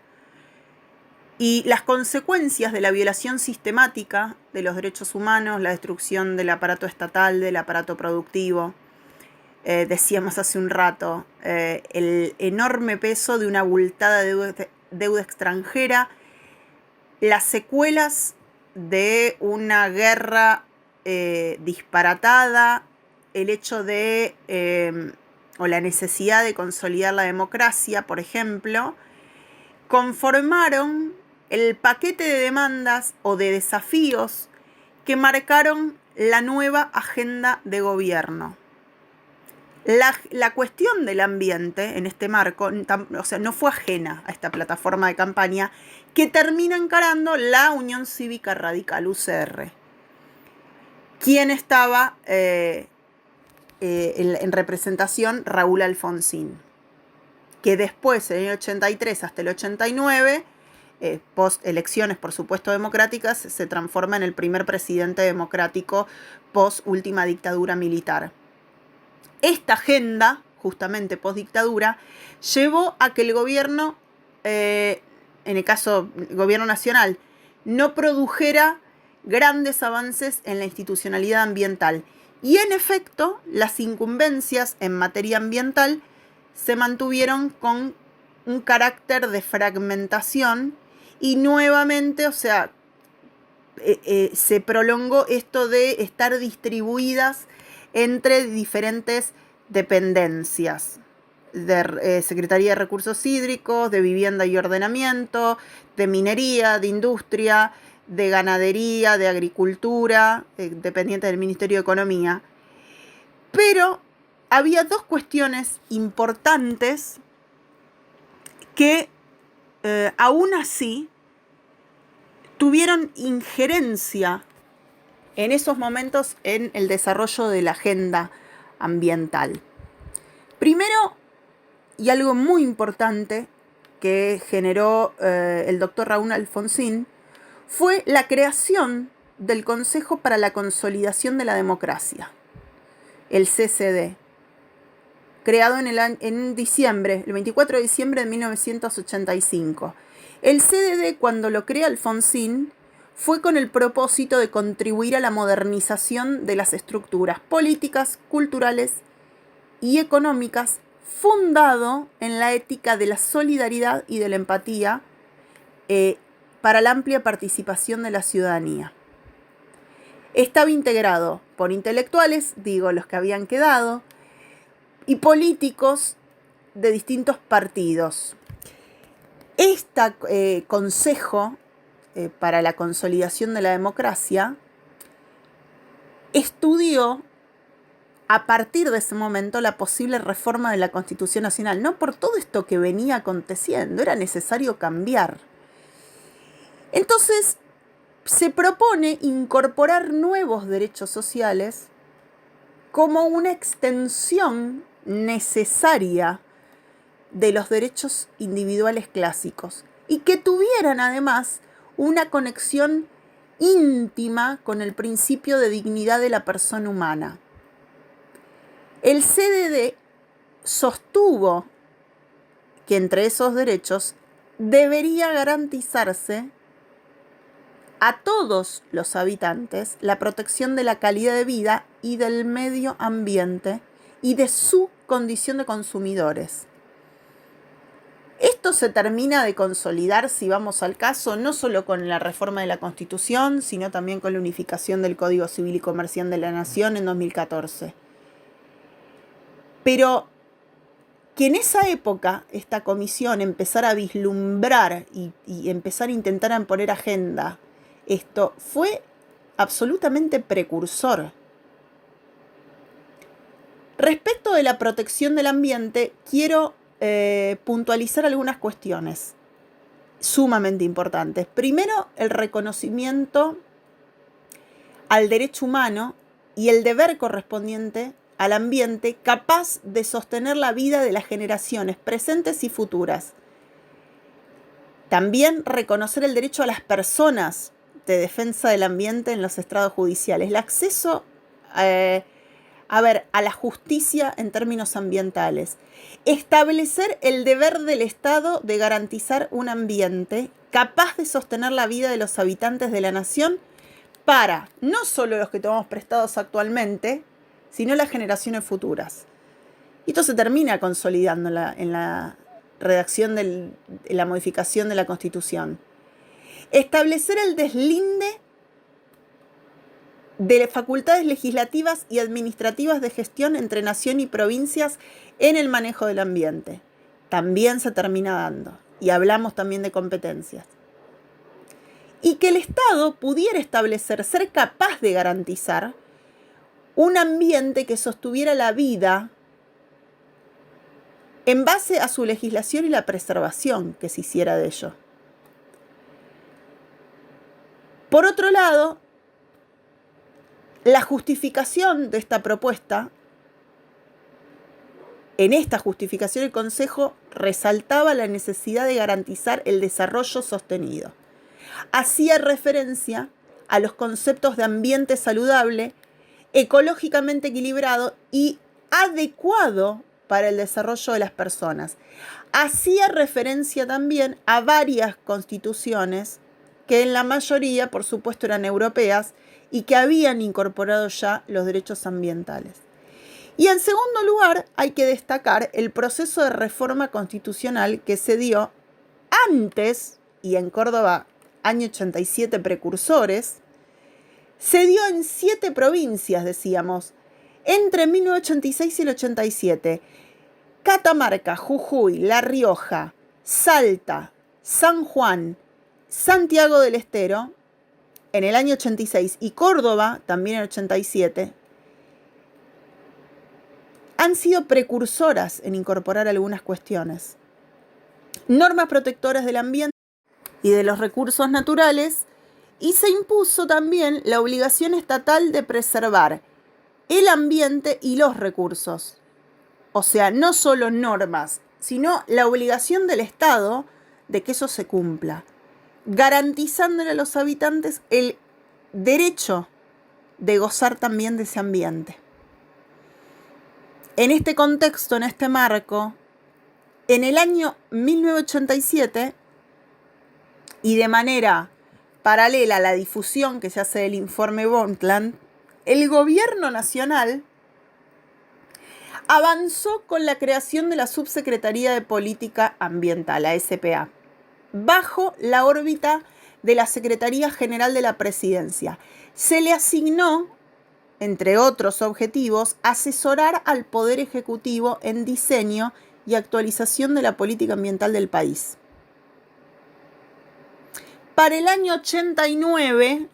y las consecuencias de la violación sistemática de los derechos humanos, la destrucción del aparato estatal, del aparato productivo. Decíamos hace un rato, el enorme peso de una abultada deuda extranjera, las secuelas de una guerra disparatada, el hecho de, o la necesidad de consolidar la democracia, por ejemplo, conformaron el paquete de demandas o de desafíos que marcaron la nueva agenda de gobierno. La cuestión del ambiente en este marco, o sea, no fue ajena a esta plataforma de campaña que termina encarando la Unión Cívica Radical, UCR. ¿Quién estaba en representación? Raúl Alfonsín, que después, en el 83 hasta el 89, post elecciones, por supuesto, democráticas, se transforma en el primer presidente democrático post última dictadura militar. Esta agenda, justamente post dictadura, llevó a que el gobierno, en el caso del gobierno nacional, no produjera grandes avances en la institucionalidad ambiental. Y en efecto, las incumbencias en materia ambiental se mantuvieron con un carácter de fragmentación y nuevamente, o sea, se prolongó esto de estar distribuidas entre diferentes dependencias de Secretaría de Recursos Hídricos, de Vivienda y Ordenamiento, de Minería, de Industria, de Ganadería, de Agricultura, dependiente del Ministerio de Economía. Pero había dos cuestiones importantes que aún así tuvieron injerencia en esos momentos en el desarrollo de la agenda ambiental. Primero, y algo muy importante que generó el doctor Raúl Alfonsín, fue la creación del Consejo para la Consolidación de la Democracia, el CCD, creado en diciembre, el 24 de diciembre de 1985. El CDD, cuando lo crea Alfonsín, fue con el propósito de contribuir a la modernización de las estructuras políticas, culturales y económicas, fundado en la ética de la solidaridad y de la empatía para la amplia participación de la ciudadanía. Estaba integrado por intelectuales, digo los que habían quedado, y políticos de distintos partidos. Este Consejo para la Consolidación de la Democracia estudió a partir de ese momento la posible reforma de la Constitución Nacional. No por todo esto que venía aconteciendo, era necesario cambiar. Entonces, se propone incorporar nuevos derechos sociales como una extensión necesaria de los derechos individuales clásicos y que tuvieran además una conexión íntima con el principio de dignidad de la persona humana. El CDD sostuvo que entre esos derechos debería garantizarse a todos los habitantes la protección de la calidad de vida y del medio ambiente y de su condición de consumidores. Esto se termina de consolidar, si vamos al caso, no solo con la reforma de la Constitución, sino también con la unificación del Código Civil y Comercial de la Nación en 2014. Pero que en esa época esta comisión empezara a vislumbrar y empezar a intentar a poner agenda, esto fue absolutamente precursor. Respecto de la protección del ambiente, quiero puntualizar algunas cuestiones sumamente importantes. Primero, el reconocimiento al derecho humano y el deber correspondiente al ambiente capaz de sostener la vida de las generaciones presentes y futuras. También reconocer el derecho a las personas de defensa del ambiente en los estrados judiciales, el acceso a la justicia en términos ambientales, establecer el deber del Estado de garantizar un ambiente capaz de sostener la vida de los habitantes de la nación para no solo los que tomamos prestados actualmente, sino las generaciones futuras. Y esto se termina consolidando en la redacción de la modificación de la Constitución. Establecer el deslinde de facultades legislativas y administrativas de gestión entre nación y provincias en el manejo del ambiente. También se termina dando. Y hablamos también de competencias. Y que el Estado pudiera establecer, ser capaz de garantizar un ambiente que sostuviera la vida en base a su legislación y la preservación que se hiciera de ello. Por otro lado, la justificación de esta propuesta, en esta justificación el Consejo resaltaba la necesidad de garantizar el desarrollo sostenido. Hacía referencia a los conceptos de ambiente saludable, ecológicamente equilibrado y adecuado para el desarrollo de las personas. Hacía referencia también a varias constituciones que en la mayoría, por supuesto, eran europeas y que habían incorporado ya los derechos ambientales. Y en segundo lugar, hay que destacar el proceso de reforma constitucional que se dio antes, y en Córdoba, año 87 precursores, se dio en 7 provincias, decíamos, entre 1986 y el 87. Catamarca, Jujuy, La Rioja, Salta, San Juan, Santiago del Estero, en el año 86, y Córdoba, también en el 87, han sido precursoras en incorporar algunas cuestiones. Normas protectoras del ambiente y de los recursos naturales, y se impuso también la obligación estatal de preservar el ambiente y los recursos. O sea, no solo normas, sino la obligación del Estado de que eso se cumpla, garantizándole a los habitantes el derecho de gozar también de ese ambiente. En este contexto, en este marco, en el año 1987, y de manera paralela a la difusión que se hace del informe Brundtland, el gobierno nacional avanzó con la creación de la Subsecretaría de Política Ambiental, la SPA, bajo la órbita de la Secretaría General de la Presidencia. Se le asignó, entre otros objetivos, asesorar al Poder Ejecutivo en diseño y actualización de la política ambiental del país. Para el año 89,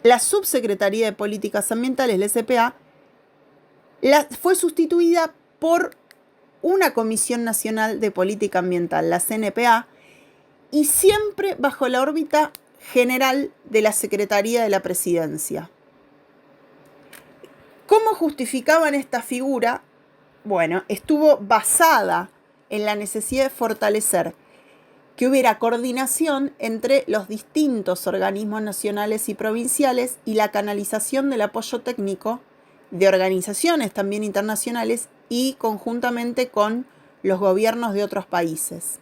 la Subsecretaría de Políticas Ambientales, la SPA, fue sustituida por una Comisión Nacional de Política Ambiental, la CNPA, y siempre bajo la órbita general de la Secretaría de la Presidencia. ¿Cómo justificaban esta figura? Bueno, estuvo basada en la necesidad de fortalecer que hubiera coordinación entre los distintos organismos nacionales y provinciales y la canalización del apoyo técnico de organizaciones también internacionales y conjuntamente con los gobiernos de otros países.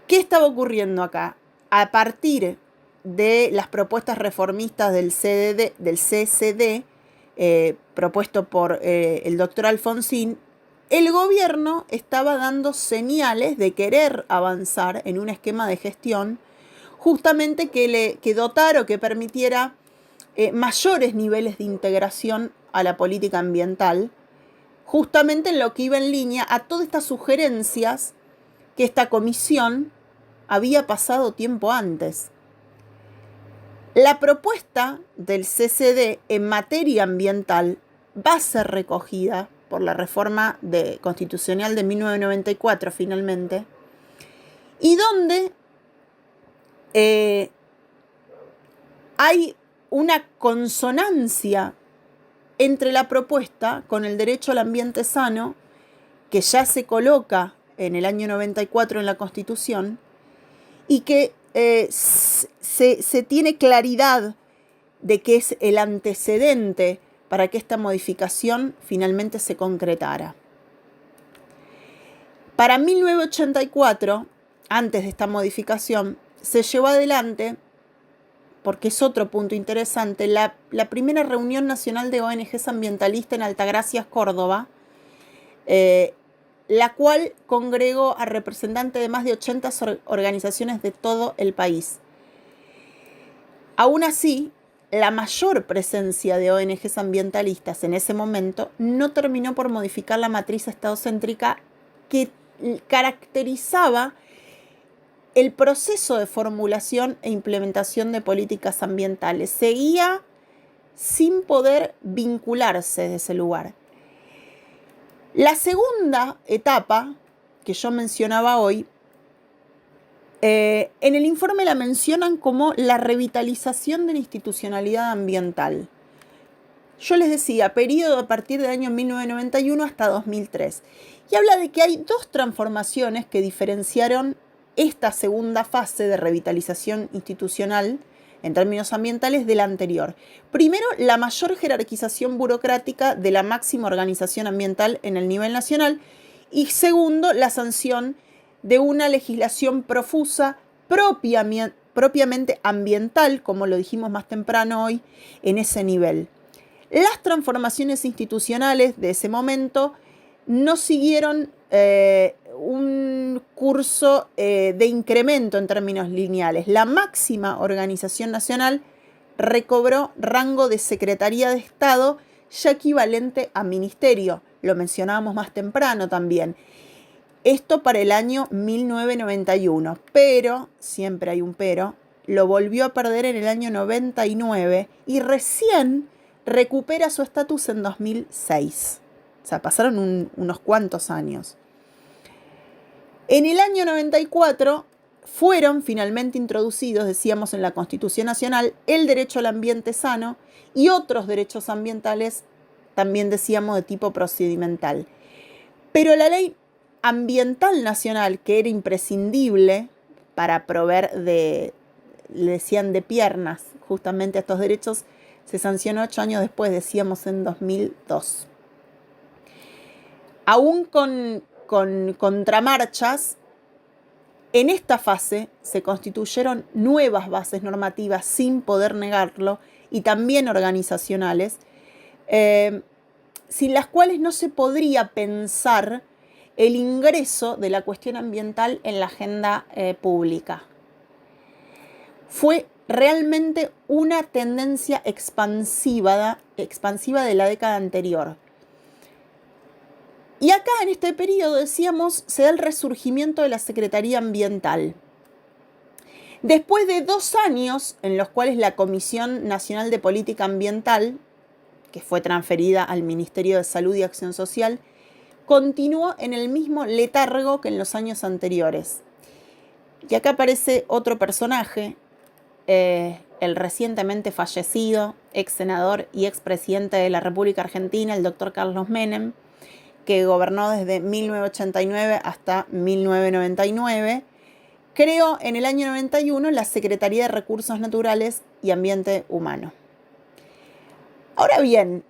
¿Qué estaba ocurriendo acá? A partir de las propuestas reformistas del CCD, propuesto por el doctor Alfonsín, el gobierno estaba dando señales de querer avanzar en un esquema de gestión justamente que dotara o que permitiera mayores niveles de integración a la política ambiental, justamente en lo que iba en línea a todas estas sugerencias que esta comisión había pasado tiempo antes. La propuesta del CCD en materia ambiental va a ser recogida por la reforma constitucional de 1994 finalmente, y donde hay una consonancia entre la propuesta con el derecho al ambiente sano, que ya se coloca en el año 94 en la Constitución, y que se tiene claridad de que es el antecedente para que esta modificación finalmente se concretara. Para 1984, antes de esta modificación, se llevó adelante, porque es otro punto interesante, la primera reunión nacional de ONGs ambientalistas en Altagracias, Córdoba, la cual congregó a representantes de más de 80 organizaciones de todo el país. Aún así, la mayor presencia de ONGs ambientalistas en ese momento no terminó por modificar la matriz estadocéntrica que caracterizaba el proceso de formulación e implementación de políticas ambientales. Seguía sin poder vincularse de ese lugar. La segunda etapa que yo mencionaba hoy, en el informe la mencionan como la revitalización de la institucionalidad ambiental. Yo les decía, periodo a partir del año 1991 hasta 2003. Y habla de que hay 2 transformaciones que diferenciaron esta segunda fase de revitalización institucional en términos ambientales de la anterior. Primero, la mayor jerarquización burocrática de la máxima organización ambiental en el nivel nacional. Y segundo, la sanción de una legislación profusa, propiamente ambiental, como lo dijimos más temprano hoy, en ese nivel. Las transformaciones institucionales de ese momento no siguieron un curso de incremento en términos lineales. La máxima organización nacional recobró rango de Secretaría de Estado, ya equivalente a ministerio. Lo mencionábamos más temprano también. Esto para el año 1991, pero, siempre hay un pero, lo volvió a perder en el año 99 y recién recupera su estatus en 2006. O sea, pasaron unos cuantos años. En el año 94 fueron finalmente introducidos, decíamos, en la Constitución Nacional el derecho al ambiente sano y otros derechos ambientales, también decíamos, de tipo procedimental. Pero la ley ambiental nacional, que era imprescindible para proveer le decían de piernas justamente a estos derechos, se sancionó 8 años después, decíamos en 2002. Aún con contramarchas, en esta fase se constituyeron nuevas bases normativas, sin poder negarlo, y también organizacionales, sin las cuales no se podría pensar el ingreso de la cuestión ambiental en la agenda pública. Fue realmente una tendencia expansiva de la década anterior. Y acá en este periodo, decíamos, se da el resurgimiento de la Secretaría Ambiental. Después de 2 años en los cuales la Comisión Nacional de Política Ambiental, que fue transferida al Ministerio de Salud y Acción Social, continuó en el mismo letargo que en los años anteriores. Y acá aparece otro personaje, el recientemente fallecido ex senador y expresidente de la República Argentina, el doctor Carlos Menem, que gobernó desde 1989 hasta 1999, creó en el año 91 la Secretaría de Recursos Naturales y Ambiente Humano. Ahora bien,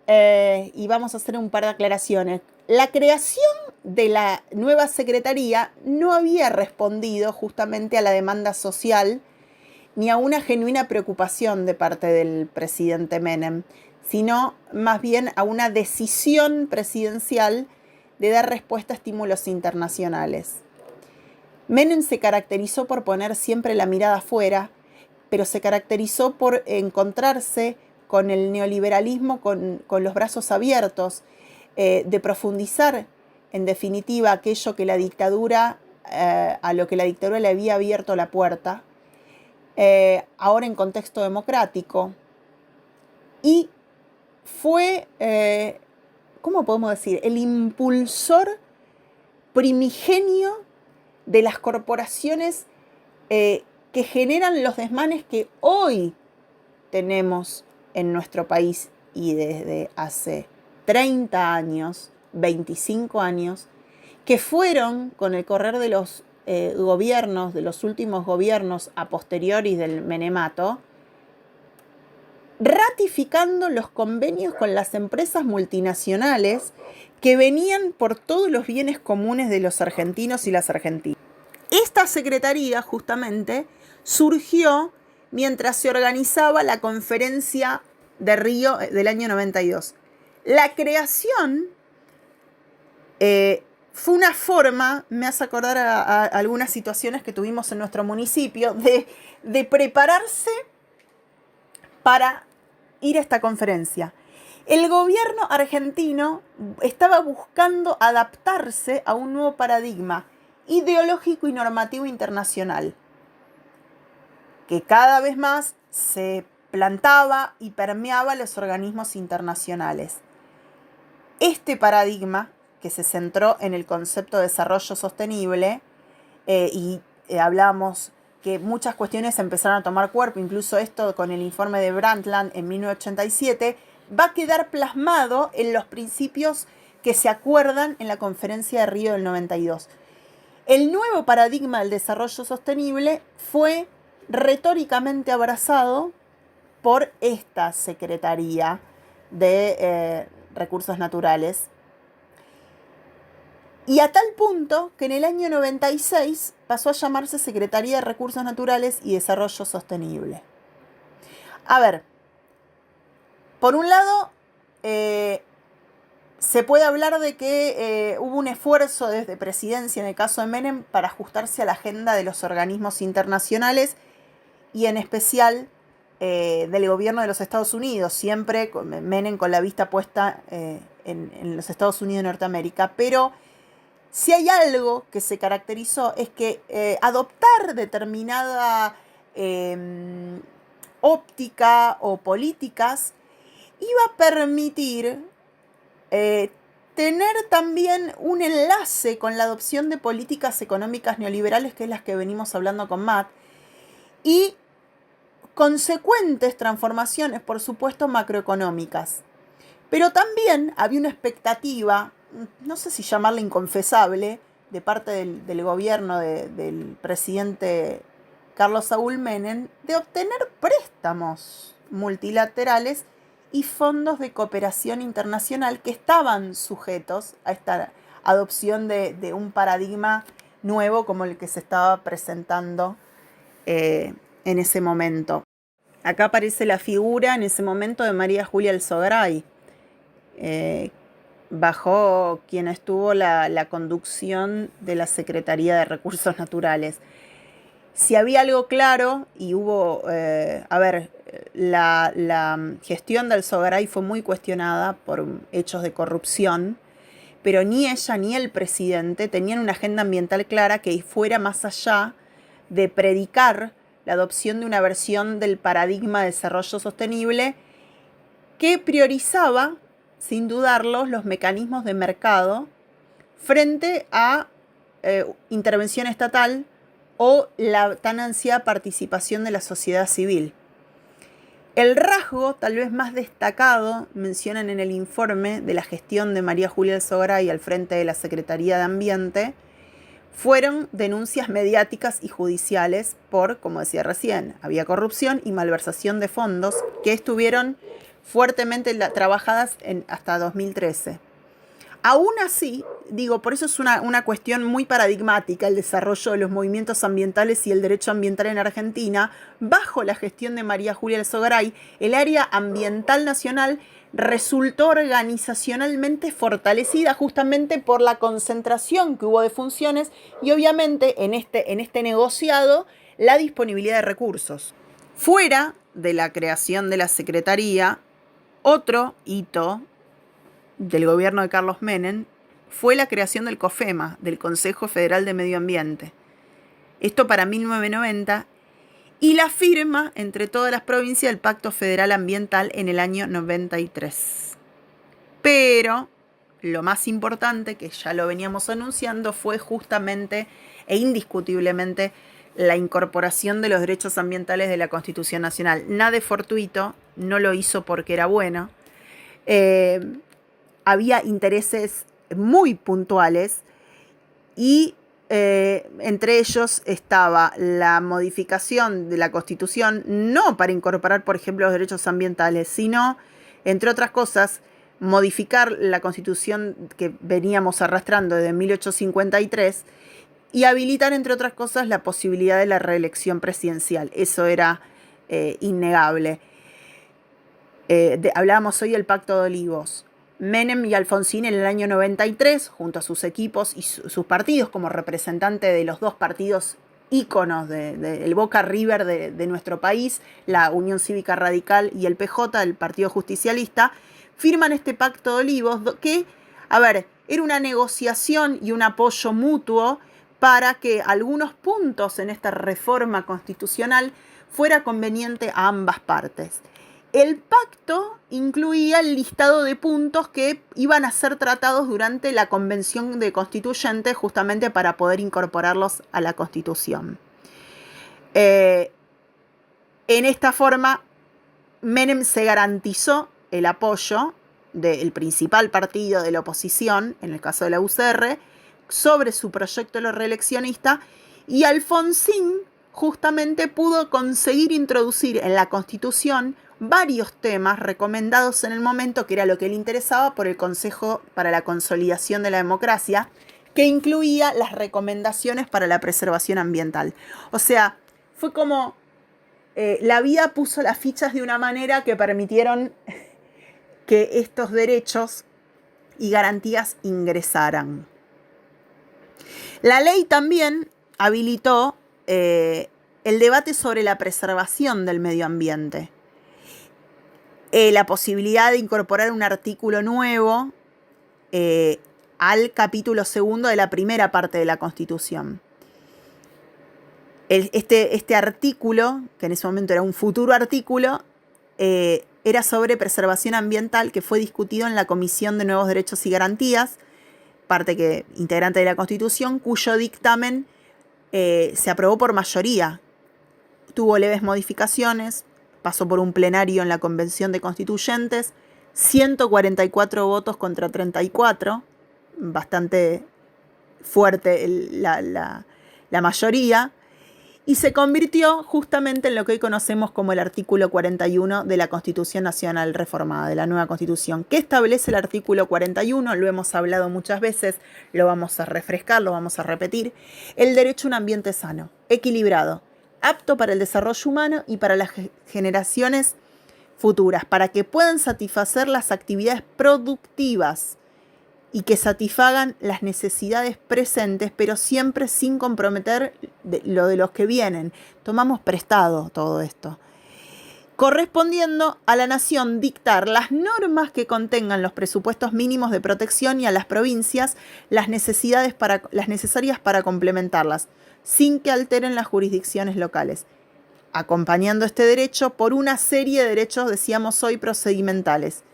y vamos a hacer un par de aclaraciones. La creación de la nueva Secretaría no había respondido justamente a la demanda social ni a una genuina preocupación de parte del presidente Menem, sino más bien a una decisión presidencial de dar respuesta a estímulos internacionales. Menem se caracterizó por poner siempre la mirada afuera, pero se caracterizó por encontrarse con el neoliberalismo con los brazos abiertos, de profundizar, en definitiva, aquello que la dictadura, a lo que la dictadura le había abierto la puerta, ahora en contexto democrático. Y fue, ¿cómo podemos decir?, el impulsor primigenio de las corporaciones que generan los desmanes que hoy tenemos en nuestro país y desde hace 30 años, 25 años, que fueron con el correr de los gobiernos, de los últimos gobiernos a posteriori del menemato, ratificando los convenios con las empresas multinacionales que venían por todos los bienes comunes de los argentinos y las argentinas. Esta secretaría justamente surgió mientras se organizaba la conferencia de Río del año 92. La creación fue una forma, me hace acordar a algunas situaciones que tuvimos en nuestro municipio, de prepararse para ir a esta conferencia. El gobierno argentino estaba buscando adaptarse a un nuevo paradigma ideológico y normativo internacional, que cada vez más se plantaba y permeaba los organismos internacionales. Este paradigma, que se centró en el concepto de desarrollo sostenible, hablamos que muchas cuestiones empezaron a tomar cuerpo, incluso esto con el informe de Brundtland en 1987, va a quedar plasmado en los principios que se acuerdan en la conferencia de Río del 92. El nuevo paradigma del desarrollo sostenible fue retóricamente abrazado por esta Secretaría de Recursos Naturales, y a tal punto que en el año 96 pasó a llamarse Secretaría de Recursos Naturales y Desarrollo Sostenible. A ver, Por un lado, se puede hablar de que hubo un esfuerzo desde presidencia, en el caso de Menem, para ajustarse a la agenda de los organismos internacionales y en especial del gobierno de los Estados Unidos, siempre Menem con la vista puesta en los Estados Unidos de Norteamérica. Pero si hay algo que se caracterizó es que adoptar determinada óptica o políticas iba a permitir tener también un enlace con la adopción de políticas económicas neoliberales, que es las que venimos hablando con Matt, y consecuentes transformaciones, por supuesto, macroeconómicas. Pero también había una expectativa, no sé si llamarla inconfesable, de parte del gobierno del presidente Carlos Saúl Menem, de obtener préstamos multilaterales y fondos de cooperación internacional que estaban sujetos a esta adopción de un paradigma nuevo como el que se estaba presentando en ese momento. Acá aparece la figura en ese momento de María Julia Alzogaray, bajo quien estuvo la conducción de la Secretaría de Recursos Naturales. Si había algo claro, y hubo, la gestión de Alzogaray fue muy cuestionada por hechos de corrupción, pero ni ella ni el presidente tenían una agenda ambiental clara que fuera más allá de predicar la adopción de una versión del paradigma de desarrollo sostenible que priorizaba, sin dudarlo, los mecanismos de mercado frente a intervención estatal o la tan ansiada participación de la sociedad civil. El rasgo tal vez más destacado, mencionan en el informe de la gestión de María Julia Alzogaray al frente de la Secretaría de Ambiente, fueron denuncias mediáticas y judiciales por, como decía recién, había corrupción y malversación de fondos que estuvieron fuertemente trabajadas hasta 2013. Aún así, digo, por eso es una cuestión muy paradigmática el desarrollo de los movimientos ambientales y el derecho ambiental en Argentina. Bajo la gestión de María Julia Alzogaray, el área ambiental nacional resultó organizacionalmente fortalecida justamente por la concentración que hubo de funciones y obviamente en este negociado la disponibilidad de recursos. Fuera de la creación de la Secretaría, otro hito del gobierno de Carlos Menem fue la creación del COFEMA, del Consejo Federal de Medio Ambiente. Esto para 1990, y la firma entre todas las provincias del Pacto Federal Ambiental en el año 93. Pero lo más importante, que ya lo veníamos anunciando, fue justamente e indiscutiblemente la incorporación de los derechos ambientales de la Constitución Nacional. Nada de fortuito, no lo hizo porque era bueno. Había intereses muy puntuales y entre ellos estaba la modificación de la Constitución, no para incorporar, por ejemplo, los derechos ambientales, sino, entre otras cosas, modificar la Constitución que veníamos arrastrando desde 1853 y habilitar, entre otras cosas, la posibilidad de la reelección presidencial. Eso era innegable. Hablábamos hoy del Pacto de Olivos. Menem y Alfonsín en el año 93, junto a sus equipos y sus partidos, como representante de los dos partidos íconos del Boca River de nuestro país, la Unión Cívica Radical y el PJ, el Partido Justicialista, firman este Pacto de Olivos que, era una negociación y un apoyo mutuo para que algunos puntos en esta reforma constitucional fuera conveniente a ambas partes. El pacto incluía el listado de puntos que iban a ser tratados durante la convención de constituyentes justamente para poder incorporarlos a la Constitución. En esta forma, Menem se garantizó el apoyo del principal partido de la oposición, en el caso de la UCR, sobre su proyecto de lo reeleccionista, y Alfonsín justamente pudo conseguir introducir en la Constitución varios temas recomendados en el momento, que era lo que le interesaba por el Consejo para la Consolidación de la Democracia, que incluía las recomendaciones para la preservación ambiental. O sea, fue como la vida puso las fichas de una manera que permitieron que estos derechos y garantías ingresaran. La ley también habilitó el debate sobre la preservación del medio ambiente, la posibilidad de incorporar un artículo nuevo al capítulo 2 de la primera parte de la Constitución. Este artículo, que en ese momento era un futuro artículo, era sobre preservación ambiental, que fue discutido en la Comisión de Nuevos Derechos y Garantías, parte integrante de la Constitución, cuyo dictamen se aprobó por mayoría. Tuvo leves modificaciones, pasó por un plenario en la Convención de Constituyentes, 144 votos contra 34, bastante fuerte la mayoría, y se convirtió justamente en lo que hoy conocemos como el artículo 41 de la Constitución Nacional Reformada, de la nueva Constitución. ¿Qué establece el artículo 41? Lo hemos hablado muchas veces, lo vamos a refrescar, lo vamos a repetir. El derecho a un ambiente sano, equilibrado, apto para el desarrollo humano y para las generaciones futuras, para que puedan satisfacer las actividades productivas y que satisfagan las necesidades presentes, pero siempre sin comprometer lo de los que vienen. Tomamos prestado todo esto. Correspondiendo a la nación dictar las normas que contengan los presupuestos mínimos de protección y a las provincias las necesarias para complementarlas, sin que alteren las jurisdicciones locales, acompañando este derecho por una serie de derechos, decíamos hoy, procedimentales,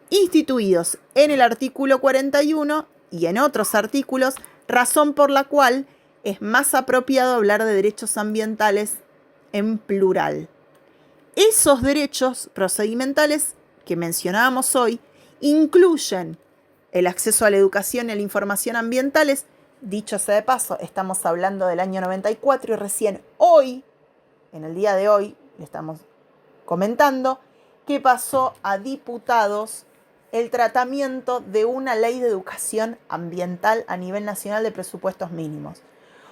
instituidos en el artículo 41 y en otros artículos, razón por la cual es más apropiado hablar de derechos ambientales en plural. Esos derechos procedimentales que mencionábamos hoy incluyen el acceso a la educación y a la información ambientales. Dicho sea de paso, estamos hablando del año 94 y recién hoy, en el día de hoy, le estamos comentando que pasó a diputados el tratamiento de una ley de educación ambiental a nivel nacional de presupuestos mínimos.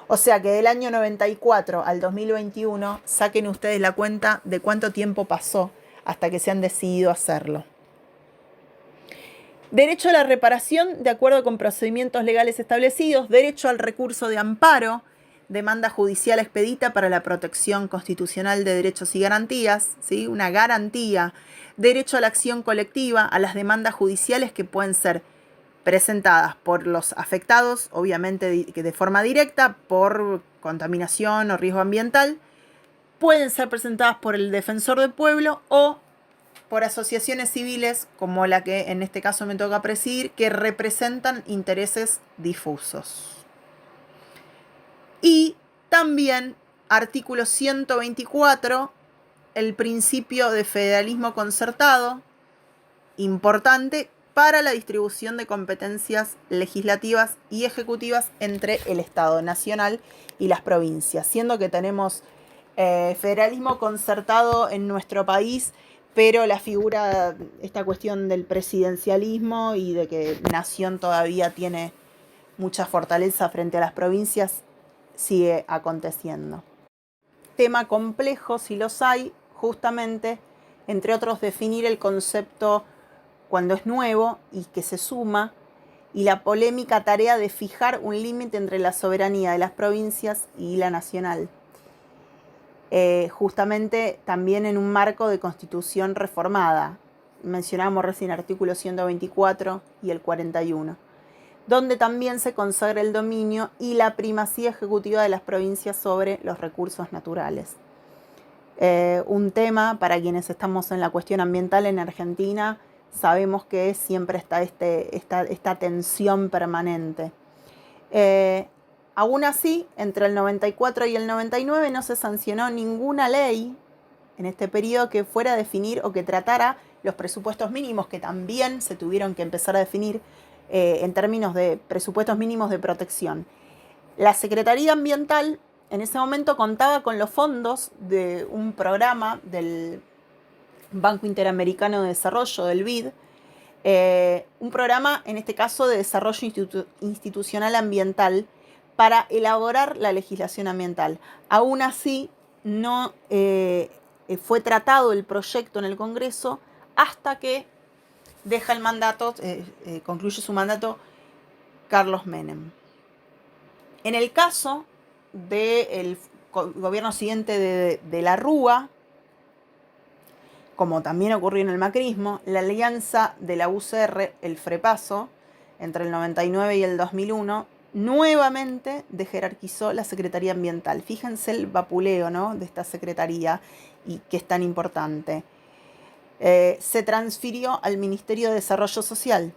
O sea que del año 94 al 2021, saquen ustedes la cuenta de cuánto tiempo pasó hasta que se han decidido hacerlo. Derecho a la reparación de acuerdo con procedimientos legales establecidos, derecho al recurso de amparo, demanda judicial expedita para la protección constitucional de derechos y garantías, ¿sí? Una garantía. Derecho a la acción colectiva, a las demandas judiciales que pueden ser presentadas por los afectados, obviamente de forma directa, por contaminación o riesgo ambiental. Pueden ser presentadas por el defensor del pueblo o por asociaciones civiles, como la que en este caso me toca presidir, que representan intereses difusos. Y también, artículo 124, el principio de federalismo concertado, importante para la distribución de competencias legislativas y ejecutivas entre el Estado Nacional y las provincias, siendo que tenemos federalismo concertado en nuestro país, pero la figura, esta cuestión del presidencialismo y de que Nación todavía tiene mucha fortaleza frente a las provincias, sigue aconteciendo. Tema complejo, si los hay, justamente, entre otros, definir el concepto cuando es nuevo y que se suma, y la polémica tarea de fijar un límite entre la soberanía de las provincias y la nacional. Justamente también en un marco de constitución reformada. Mencionamos recién el artículo 124 y el 41. Donde también se consagra el dominio y la primacía ejecutiva de las provincias sobre los recursos naturales. Un tema para quienes estamos en la cuestión ambiental en Argentina, sabemos que siempre está esta tensión permanente. Aún así, entre el 94 y el 99 no se sancionó ninguna ley en este periodo que fuera a definir o que tratara los presupuestos mínimos, que también se tuvieron que empezar a definir en términos de presupuestos mínimos de protección. La Secretaría Ambiental en ese momento contaba con los fondos de un programa del Banco Interamericano de Desarrollo, del BID, un programa, en este caso, de desarrollo institucional ambiental para elaborar la legislación ambiental. Aún así, no fue tratado el proyecto en el Congreso hasta que deja el mandato, concluye su mandato Carlos Menem. En el caso del gobierno siguiente de la Rúa, como también ocurrió en el macrismo, la alianza de la UCR, el FREPASO, entre el 99 y el 2001, nuevamente dejerarquizó la Secretaría Ambiental. Fíjense el vapuleo, ¿no?, de esta secretaría y que es tan importante. Se transfirió al Ministerio de Desarrollo Social.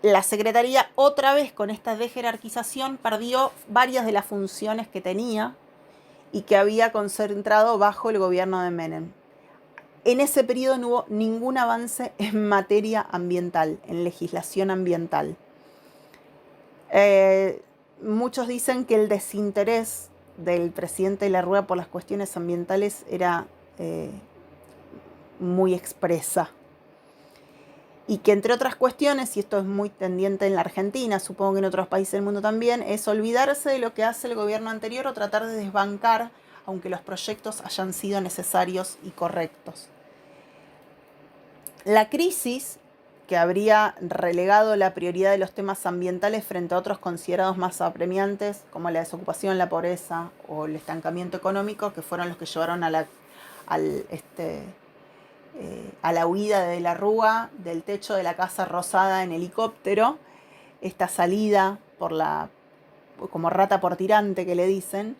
La Secretaría, otra vez con esta dejerarquización, perdió varias de las funciones que tenía y que había concentrado bajo el gobierno de Menem. En ese periodo no hubo ningún avance en materia ambiental, en legislación ambiental. Muchos dicen que el desinterés del presidente de la Rúa por las cuestiones ambientales era muy expresa. Y que entre otras cuestiones, y esto es muy tendiente en la Argentina, supongo que en otros países del mundo también, es olvidarse de lo que hace el gobierno anterior o tratar de desbancar, aunque los proyectos hayan sido necesarios y correctos. La crisis, que habría relegado la prioridad de los temas ambientales frente a otros considerados más apremiantes, como la desocupación, la pobreza o el estancamiento económico, que fueron los que llevaron a la huida de la Rúa del techo de la Casa Rosada en helicóptero, esta salida como rata por tirante que le dicen,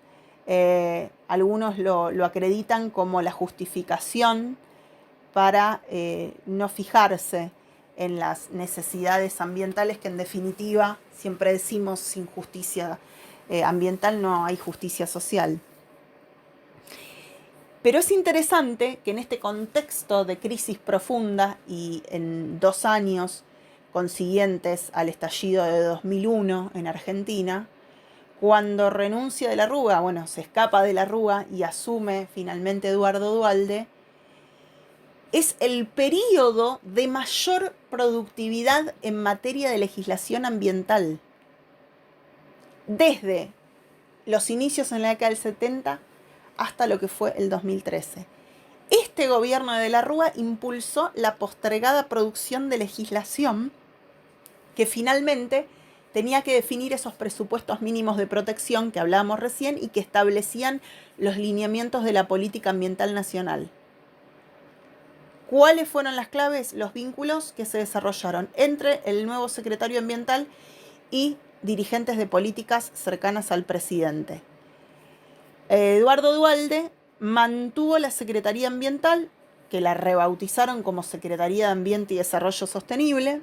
algunos lo acreditan como la justificación para no fijarse en las necesidades ambientales, que en definitiva, siempre decimos, sin justicia ambiental no hay justicia social. Pero es interesante que en este contexto de crisis profunda y en 2 años consiguientes al estallido de 2001 en Argentina, cuando renuncia de la Rúa, se escapa de la Rúa y asume finalmente Eduardo Duhalde, es el periodo de mayor productividad en materia de legislación ambiental. Desde los inicios en la década del 70 hasta lo que fue el 2013. Este gobierno de la Rúa impulsó la postergada producción de legislación que finalmente tenía que definir esos presupuestos mínimos de protección que hablábamos recién y que establecían los lineamientos de la política ambiental nacional. ¿Cuáles fueron las claves? Los vínculos que se desarrollaron entre el nuevo secretario ambiental y dirigentes de políticas cercanas al presidente. Eduardo Duhalde mantuvo la Secretaría Ambiental, que la rebautizaron como Secretaría de Ambiente y Desarrollo Sostenible,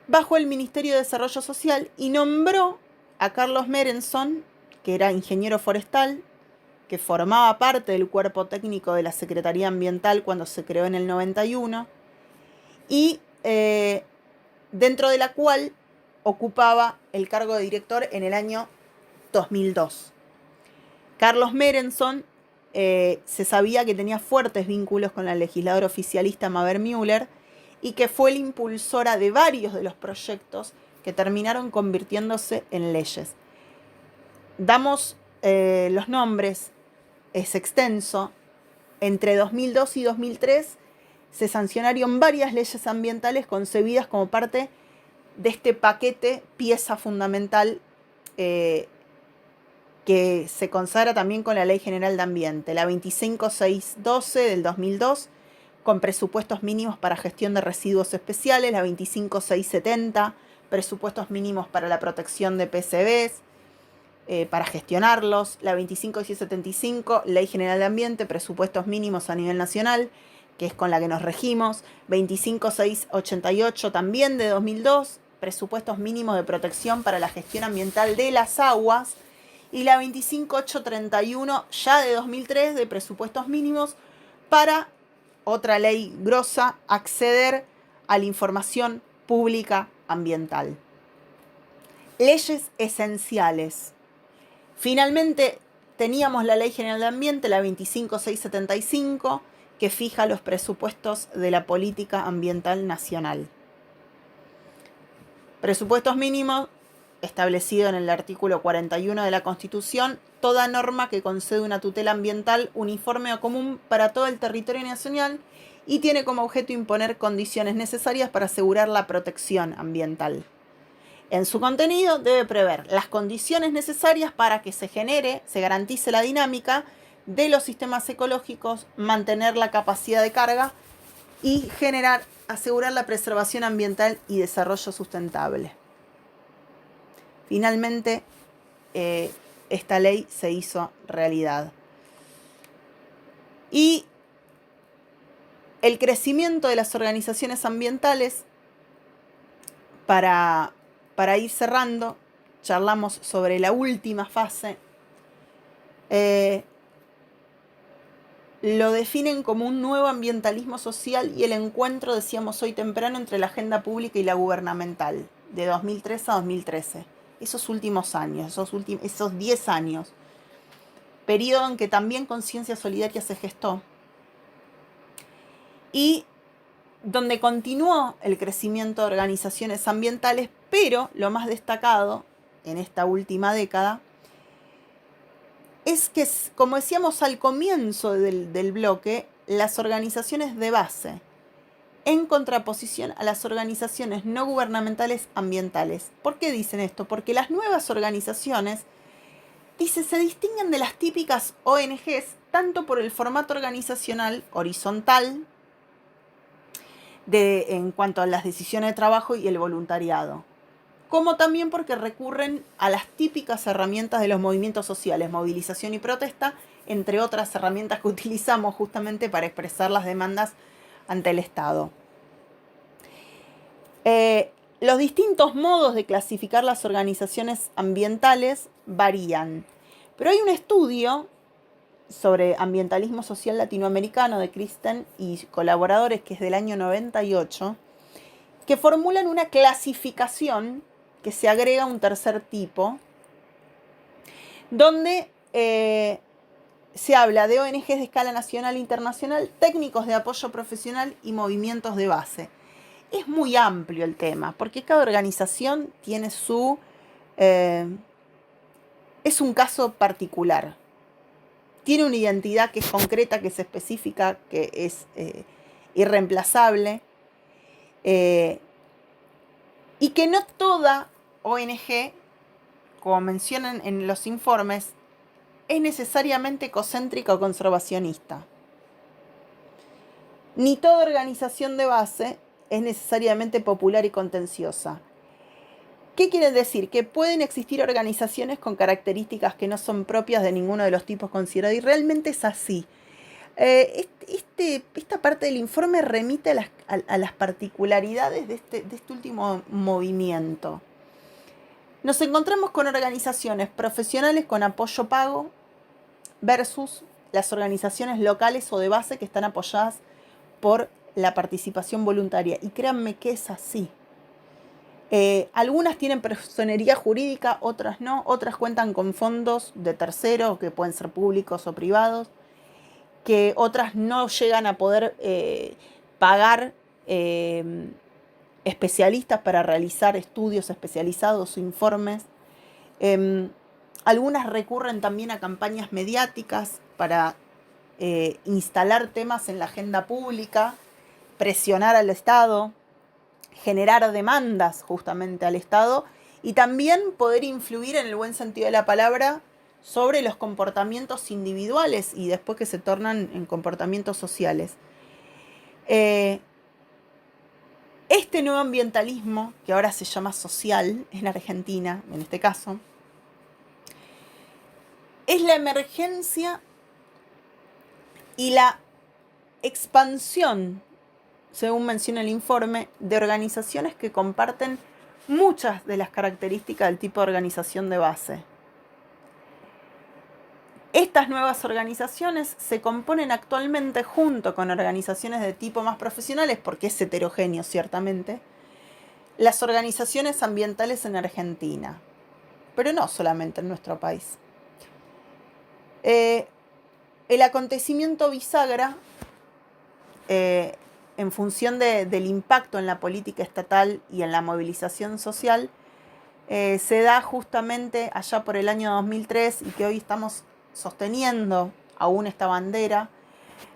bajo el Ministerio de Desarrollo Social, y nombró a Carlos Merenson, que era ingeniero forestal, que formaba parte del cuerpo técnico de la Secretaría Ambiental cuando se creó en el 91, y dentro de la cual ocupaba el cargo de director en el año 2002. Carlos Merenson se sabía que tenía fuertes vínculos con la legisladora oficialista Mabel Müller y que fue la impulsora de varios de los proyectos que terminaron convirtiéndose en leyes. Damos los nombres, es extenso. Entre 2002 y 2003 se sancionaron varias leyes ambientales concebidas como parte de este paquete, pieza fundamental que se consagra también con la Ley General de Ambiente, la 25612 del 2002, con presupuestos mínimos para gestión de residuos especiales, la 25670, presupuestos mínimos para la protección de PCBs, para gestionarlos, la 25675, Ley General de Ambiente, presupuestos mínimos a nivel nacional, que es con la que nos regimos, 25688 también de 2002, presupuestos mínimos de protección para la gestión ambiental de las aguas, y la 25831 ya de 2003 de presupuestos mínimos para, otra ley grosa, acceder a la información pública ambiental. Leyes esenciales. Finalmente teníamos la Ley General de Ambiente, la 25675, que fija los presupuestos de la política ambiental nacional. Presupuestos mínimos establecido en el artículo 41 de la Constitución, toda norma que concede una tutela ambiental uniforme o común para todo el territorio nacional y tiene como objeto imponer condiciones necesarias para asegurar la protección ambiental. En su contenido debe prever las condiciones necesarias para que se garantice la dinámica de los sistemas ecológicos, mantener la capacidad de carga y asegurar la preservación ambiental y desarrollo sustentable. Finalmente, esta ley se hizo realidad. Y el crecimiento de las organizaciones ambientales, para ir cerrando, charlamos sobre la última fase. Lo definen como un nuevo ambientalismo social y el encuentro, decíamos hoy temprano, entre la agenda pública y la gubernamental, de 2003 a 2013. Esos últimos años, esos 10 años, periodo en que también Conciencia Solidaria se gestó, y donde continuó el crecimiento de organizaciones ambientales, pero lo más destacado en esta última década es que, como decíamos al comienzo del bloque, las organizaciones de base, en contraposición a las organizaciones no gubernamentales ambientales. ¿Por qué dicen esto? Porque las nuevas organizaciones, se distinguen de las típicas ONGs tanto por el formato organizacional horizontal, en cuanto a las decisiones de trabajo y el voluntariado, como también porque recurren a las típicas herramientas de los movimientos sociales, movilización y protesta, entre otras herramientas que utilizamos justamente para expresar las demandas ante el Estado. Los distintos modos de clasificar las organizaciones ambientales varían, pero hay un estudio sobre ambientalismo social latinoamericano de Kristen y colaboradores, que es del año 98, que formulan una clasificación que se agrega un tercer tipo, donde se habla de ONGs de escala nacional e internacional, técnicos de apoyo profesional y movimientos de base. Es muy amplio el tema, porque cada organización tiene es un caso particular. Tiene una identidad que es concreta, que es específica, que es irreemplazable. Y que no toda ONG, como mencionan en los informes, es necesariamente ecocéntrica o conservacionista. Ni toda organización de base es necesariamente popular y contenciosa. ¿Qué quiere decir? Que pueden existir organizaciones con características que no son propias de ninguno de los tipos considerados, y realmente es así. Esta parte del informe remite a las particularidades de este último movimiento. Nos encontramos con organizaciones profesionales con apoyo pago versus las organizaciones locales o de base que están apoyadas por la participación voluntaria. Y créanme que es así. Algunas tienen personería jurídica, otras no. Otras cuentan con fondos de terceros, que pueden ser públicos o privados, que otras no llegan a poder pagar especialistas para realizar estudios especializados o informes. Algunas recurren también a campañas mediáticas para instalar temas en la agenda pública, presionar al Estado, generar demandas justamente al Estado y también poder influir, en el buen sentido de la palabra, sobre los comportamientos individuales y después que se tornan en comportamientos sociales. Este nuevo ambientalismo, que ahora se llama social en Argentina, en este caso, es la emergencia y la expansión, según menciona el informe, de organizaciones que comparten muchas de las características del tipo de organización de base. Estas nuevas organizaciones se componen actualmente junto con organizaciones de tipo más profesionales, porque es heterogéneo ciertamente, las organizaciones ambientales en Argentina, pero no solamente en nuestro país. El acontecimiento bisagra, en función del impacto en la política estatal y en la movilización social, se da justamente allá por el año 2003 y que hoy estamos sosteniendo aún esta bandera,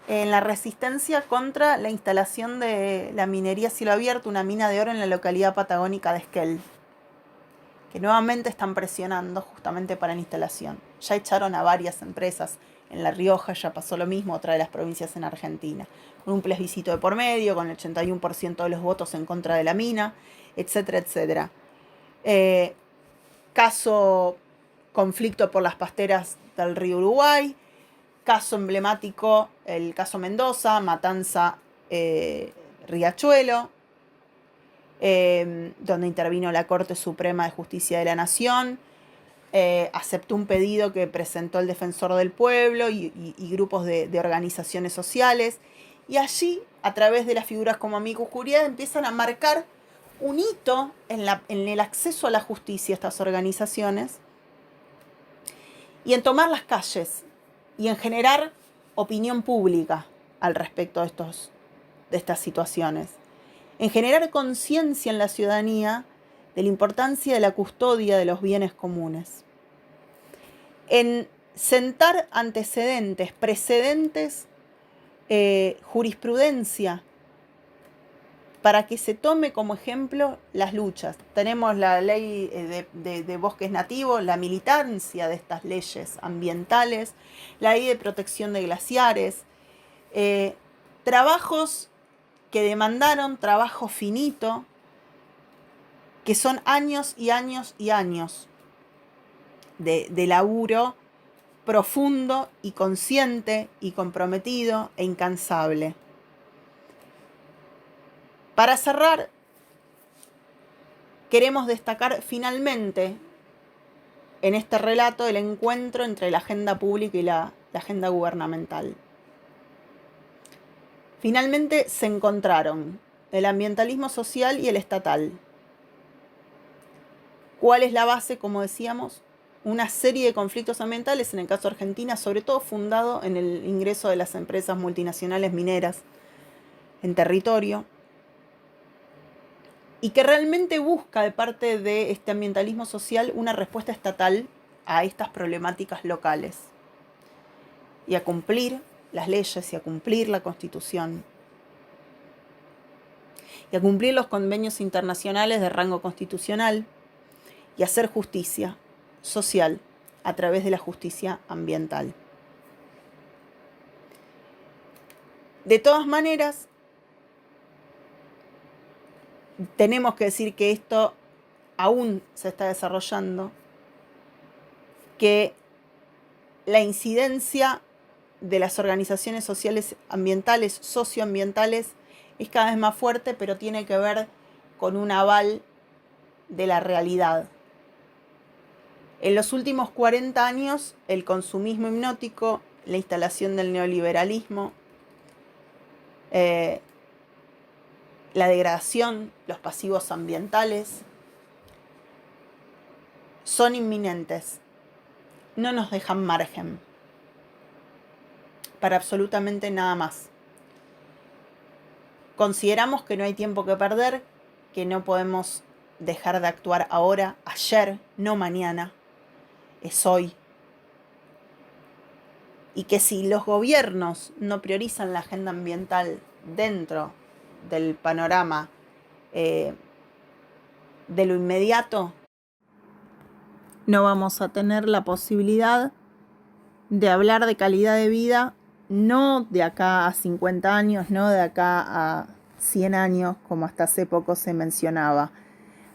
en la resistencia contra la instalación de la minería a cielo abierto, una mina de oro en la localidad patagónica de Esquel, que nuevamente están presionando justamente para la instalación. Ya echaron a varias empresas. En La Rioja ya pasó lo mismo, otra de las provincias en Argentina, con un plebiscito de por medio, con el 81% de los votos en contra de la mina, etcétera, etcétera. Caso conflicto por las pasteras del río Uruguay, caso emblemático, el caso Mendoza, Matanza, Riachuelo, donde intervino la Corte Suprema de Justicia de la Nación, aceptó un pedido que presentó el Defensor del Pueblo y grupos de organizaciones sociales, y allí, a través de las figuras como Amicus Curiae, empiezan a marcar un hito en el acceso a la justicia a estas organizaciones, y en tomar las calles, y en generar opinión pública al respecto de estas situaciones, en generar conciencia en la ciudadanía de la importancia de la custodia de los bienes comunes, en sentar antecedentes, precedentes, jurisprudencia, para que se tome como ejemplo las luchas. Tenemos la ley de bosques nativos, la militancia de estas leyes ambientales, la ley de protección de glaciares, trabajos que demandaron trabajo finito, que son años y años y años de laburo profundo y consciente y comprometido e incansable. Para cerrar, queremos destacar finalmente en este relato el encuentro entre la agenda pública y la agenda gubernamental. Finalmente se encontraron el ambientalismo social y el estatal. ¿Cuál es la base? Como decíamos, una serie de conflictos ambientales, en el caso de Argentina, sobre todo fundado en el ingreso de las empresas multinacionales mineras en territorio, y que realmente busca de parte de este ambientalismo social una respuesta estatal a estas problemáticas locales, y a cumplir las leyes, y a cumplir la Constitución, y a cumplir los convenios internacionales de rango constitucional, y hacer justicia social a través de la justicia ambiental. De todas maneras, tenemos que decir que esto aún se está desarrollando, que la incidencia de las organizaciones sociales ambientales, socioambientales, es cada vez más fuerte, pero tiene que ver con un aval de la realidad. En los últimos 40 años, el consumismo hipnótico, la instalación del neoliberalismo, la degradación, los pasivos ambientales, son inminentes. No nos dejan margen para absolutamente nada más. Consideramos que no hay tiempo que perder, que no podemos dejar de actuar ahora, ayer, no mañana, es hoy. Y que si los gobiernos no priorizan la agenda ambiental dentro del panorama de lo inmediato, no vamos a tener la posibilidad de hablar de calidad de vida, no de acá a 50 años, no de acá a 100 años, como hasta hace poco se mencionaba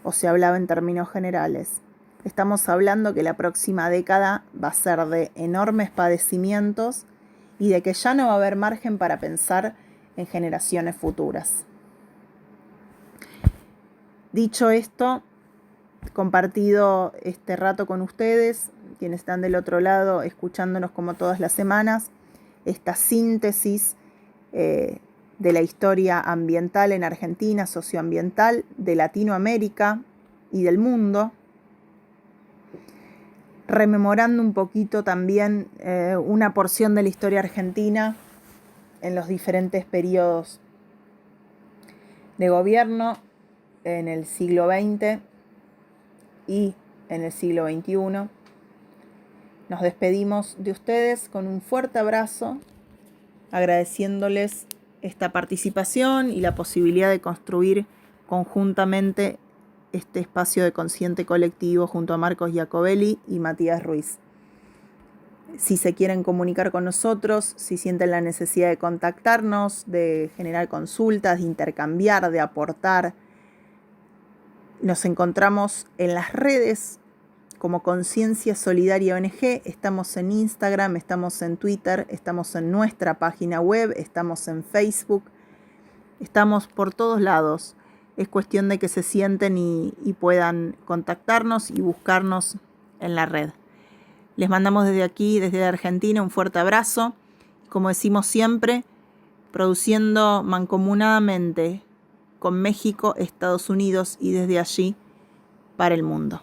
o se hablaba en términos generales. Estamos hablando que la próxima década va a ser de enormes padecimientos y de que ya no va a haber margen para pensar en generaciones futuras. Dicho esto, compartido este rato con ustedes, quienes están del otro lado escuchándonos como todas las semanas, esta síntesis de la historia ambiental en Argentina, socioambiental, de Latinoamérica y del mundo, rememorando un poquito también una porción de la historia argentina en los diferentes periodos de gobierno en el siglo XX y en el siglo XXI. Nos despedimos de ustedes con un fuerte abrazo agradeciéndoles esta participación y la posibilidad de construir conjuntamente este espacio de consciente colectivo junto a Marcos Jacobelli y Matías Ruiz. Si se quieren comunicar con nosotros, si sienten la necesidad de contactarnos, de generar consultas, de intercambiar, de aportar, nos encontramos en las redes como Conciencia Solidaria ONG. Estamos en Instagram, estamos en Twitter, estamos en nuestra página web, estamos en Facebook, estamos por todos lados. Es cuestión de que se sienten y puedan contactarnos y buscarnos en la red. Les mandamos desde aquí, desde Argentina, un fuerte abrazo. Como decimos siempre, produciendo mancomunadamente con México, Estados Unidos y desde allí para el mundo.